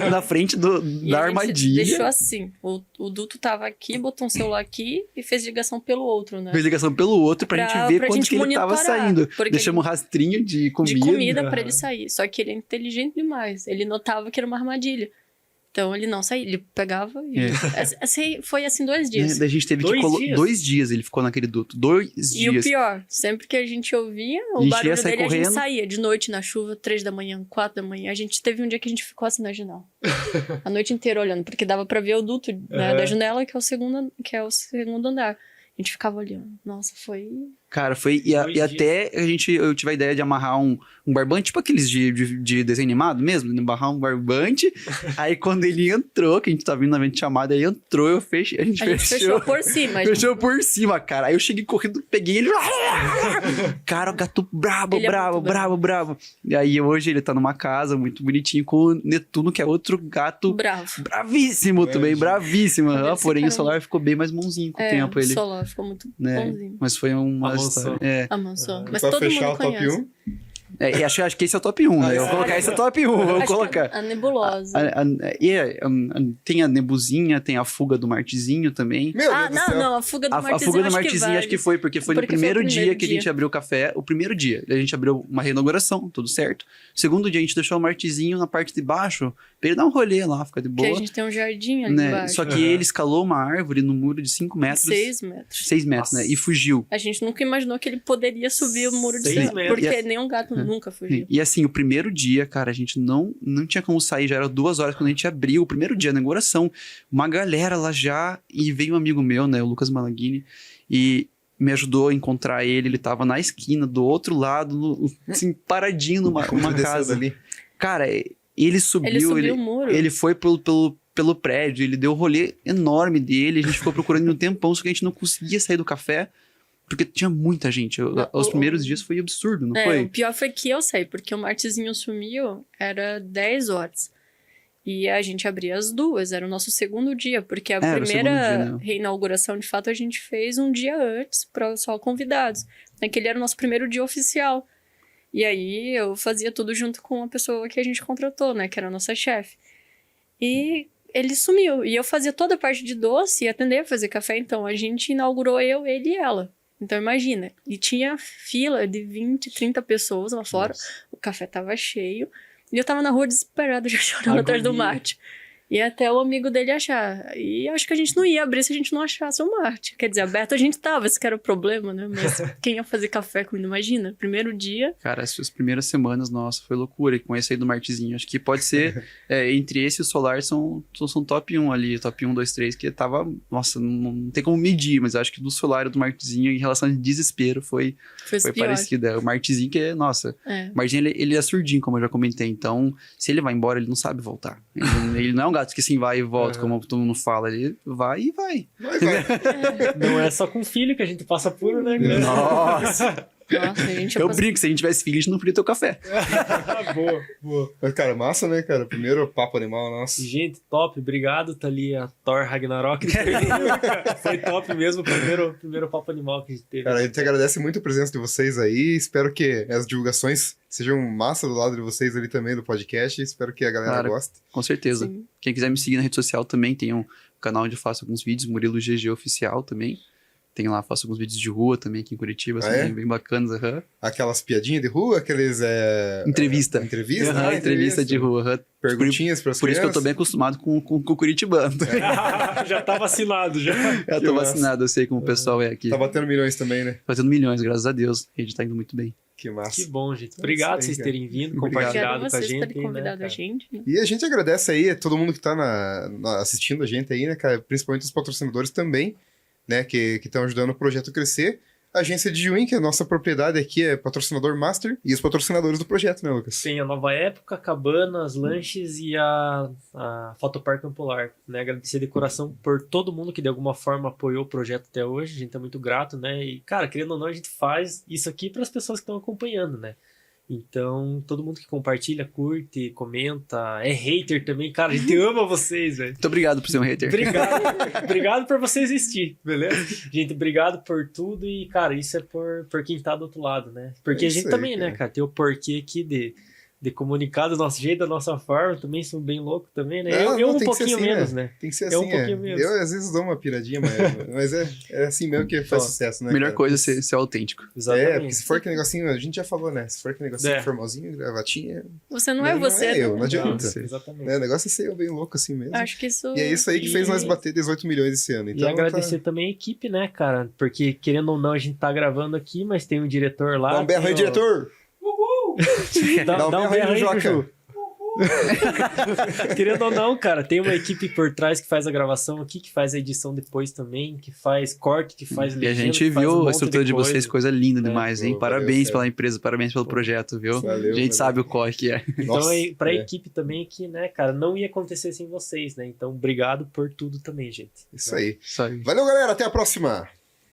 na frente da armadilha.
Deixou assim. O duto tava aqui, botou um celular aqui e fez ligação pelo outro, né?
Fez ligação pelo outro pra gente ver quando que ele tava saindo. Deixamos um rastrinho de comida.
De comida pra ele sair. Só que ele é inteligente demais. Ele notava que era uma armadilha. Então ele não saía, ele pegava e... Foi assim 2 dias.
Daí a gente teve que... 2 dias ele ficou naquele duto. 2 dias.
E o pior, sempre que a gente ouvia o barulho dele, a gente saía de noite na chuva, 3 da manhã, 4 da manhã. A gente teve um dia que a gente ficou assim na janela. A noite inteira olhando, porque dava pra ver o duto, né, da janela, que é o segundo andar. A gente ficava olhando. Nossa, foi...
Cara, foi... E até eu tive a ideia de amarrar um barbante, tipo aqueles de desenho animado mesmo, de amarrar um barbante. Aí quando ele entrou, que a gente tá vindo na mente chamada, aí entrou, a gente
fechou por cima.
Fechou por cima, cara. Aí eu cheguei correndo, peguei ele... Cara, o gato bravo. E aí hoje ele tá numa casa muito bonitinho com o Netuno, que é outro gato... Bravíssimo também, bravíssimo. Porém, o Solar ficou bem mais bonzinho com o tempo.
O Solar ficou muito bonzinho.
Mas foi uma história.
Amansou. Mas
pra
todo
fechar
mundo
o top
conhece.
1.
Acho que esse é o top 1, né? Eu vou colocar esse é o top 1. Vamos colocar.
A nebulosa.
Tem a nebuzinha, tem a fuga do Martizinho também.
Meu Deus do céu.
Não, a fuga do Martizinho.
A fuga do Martizinho acho que foi, porque foi no primeiro dia que a gente abriu o café. O primeiro dia. A gente abriu uma reinauguração, tudo certo. O segundo dia a gente deixou o Martizinho na parte de baixo, pra ele dar um rolê lá, ficar de boa.
Porque a gente tem um jardim ali embaixo.
Só que ele escalou uma árvore no muro de 5 metros.
6 metros.
6 metros, né? E fugiu.
A gente nunca imaginou que ele poderia subir o muro de 6 metros. Porque nenhum gato nunca fugiu.
E assim, o primeiro dia, cara, a gente não tinha como sair, já era 2 horas quando a gente abriu. O primeiro dia, na inauguração, uma galera lá já, e veio um amigo meu, né, o Lucas Malaguini, e me ajudou a encontrar ele tava na esquina, do outro lado, assim, paradinho numa casa. Ali. Cara, ele subiu
o muro.
Ele foi pelo prédio, ele deu o rolê enorme dele, a gente ficou procurando um tempão, só que a gente não conseguia sair do café, porque tinha muita gente. Os primeiros dias foi absurdo, não foi?
O pior foi que eu saí, porque o Martizinho sumiu, era 10 horas. E a gente abria às 2, era o nosso segundo dia, porque a primeira reinauguração, de fato, a gente fez um dia antes, para só convidados. Aquele era o nosso primeiro dia oficial. E aí eu fazia tudo junto com a pessoa que a gente contratou, né, que era a nossa chefe. E ele sumiu. E eu fazia toda a parte de doce e atender a fazer café, então a gente inaugurou eu, ele e ela. Então, imagina. E tinha fila de 20, 30 pessoas lá fora. Nossa. O café tava cheio. E eu tava na rua desesperada, já chorando atrás do Marte. E até o amigo dele achar. E acho que a gente não ia abrir se a gente não achasse o Marte. Quer dizer, aberto a gente tava, esse que era o problema, né? Mas quem ia fazer café comigo? Imagina, primeiro dia.
Cara, as primeiras semanas, nossa, foi loucura. E com esse aí do Martezinho, acho que pode ser, entre esse e o Solar, são top 1 ali, top 1, 2, 3, que tava, nossa, não tem como medir, mas acho que do Solar e do Martezinho, em relação de desespero, foi parecido. O Martezinho que nossa, o Martezinho, ele é surdinho, como eu já comentei, então, se ele vai embora, ele não sabe voltar. Ele não é um gato que assim vai e volta, como todo mundo fala, ele vai e vai.
Não é só com filho que a gente passa por, né?
Nossa, eu brinco, se a gente tivesse filho, a gente não podia ter o café.
Boa. Mas, cara, massa, né, cara? Primeiro papo animal, nossa.
Gente, top. Obrigado, Thalia. Thor Ragnarok. Foi top mesmo o primeiro papo animal que a gente teve.
Cara, a gente agradece muito a presença de vocês aí. Espero que as divulgações sejam massa do lado de vocês ali também do podcast. Espero que a galera goste.
Com certeza. Sim. Quem quiser me seguir na rede social também, tem um canal onde eu faço alguns vídeos, Murilo GG Oficial também. tem lá, faço alguns vídeos de rua também aqui em Curitiba, assim,
é?
bem bacanas.
Aquelas piadinhas de rua, aqueles...
Entrevista.
Entrevista?
Aham, entrevista de rua. aham.
Perguntinhas para as
Por isso que eu tô
crianças?
bem acostumado com o curitibano.
Já tá vacinado, já.
Eu
Que
tô
massa.
vacinado, eu sei como o pessoal é aqui.
Tá batendo milhões também, né?
Fazendo milhões, graças a Deus. A gente tá indo muito bem.
Que massa.
Que bom, gente. Obrigado por
isso aí,
vocês
cara.
terem vindo,
Obrigado.
compartilhado
Obrigada a
com a
vocês
gente.
por terem convidado
né,
a
cara?
gente.
E a gente agradece aí a todo mundo que tá assistindo a gente aí, né, cara? Principalmente os patrocinadores também, né? Que estão ajudando o projeto a crescer. A agência de Juin, que é a nossa propriedade aqui, é patrocinador master. E os patrocinadores do projeto, né, Lucas?
Tem a Nova Época, Cabanas, Lanches e a Fotopark Campolar. Né? Agradecer de coração por todo mundo que de alguma forma apoiou o projeto até hoje. A gente é muito grato, né? E, cara, querendo ou não, a gente faz isso aqui para as pessoas que estão acompanhando, né? Então, todo mundo que compartilha, curte, comenta, é hater também. Cara, a gente ama vocês, velho.
Muito obrigado por ser um hater.
Obrigado por você existir, beleza? Gente, obrigado por tudo e, cara, isso é por quem tá do outro lado, né? Porque
É
a gente
isso aí,
também, né,
cara.
cara, tem o porquê aqui de comunicar do nosso jeito, da nossa forma, também sou bem louco também, né?
Não,
eu
não,
um
tem que ser
pouquinho
assim,
menos, né?
Tem que ser
É
assim,
um pouquinho menos.
Eu, às vezes, dou uma piradinha, mas é assim mesmo que faz sucesso, né,
Melhor
cara?
coisa é ser autêntico.
Exatamente.
É, porque se for aquele negocinho, a gente já falou, né? Se for aquele negocinho
É.
formalzinho, gravatinha,
Você não é
Não
você,
é eu,
né?
não adianta.
Nossa, exatamente.
né? O negócio é ser eu bem louco assim mesmo.
Acho que isso...
E é isso aí que fez nós bater 18 milhões esse ano.
E
Então,
agradecer também a equipe, né, cara? Porque, querendo ou não, a gente tá gravando aqui, mas tem um diretor lá.
Dá um berro aí,
tem o-
diretor!
Dá um berro aí,
Joca.
Juju. Querendo ou não, cara, tem uma equipe por trás que faz a gravação aqui, que faz a edição depois também, que faz corte, que faz
E a
legenda,
gente
que faz um
viu a
monte
estrutura de vocês,
coisa.
coisa linda
É,
demais, hein?
pô,
Parabéns
valeu,
pela empresa, parabéns pelo projeto, viu?
Valeu,
a gente
valeu.
sabe o corre que é.
Então,
Nossa,
pra
é.
equipe também que, né, cara, não ia acontecer sem vocês, né? Então, obrigado por tudo também, gente.
Isso aí.
Isso aí.
Valeu, galera. Até a próxima.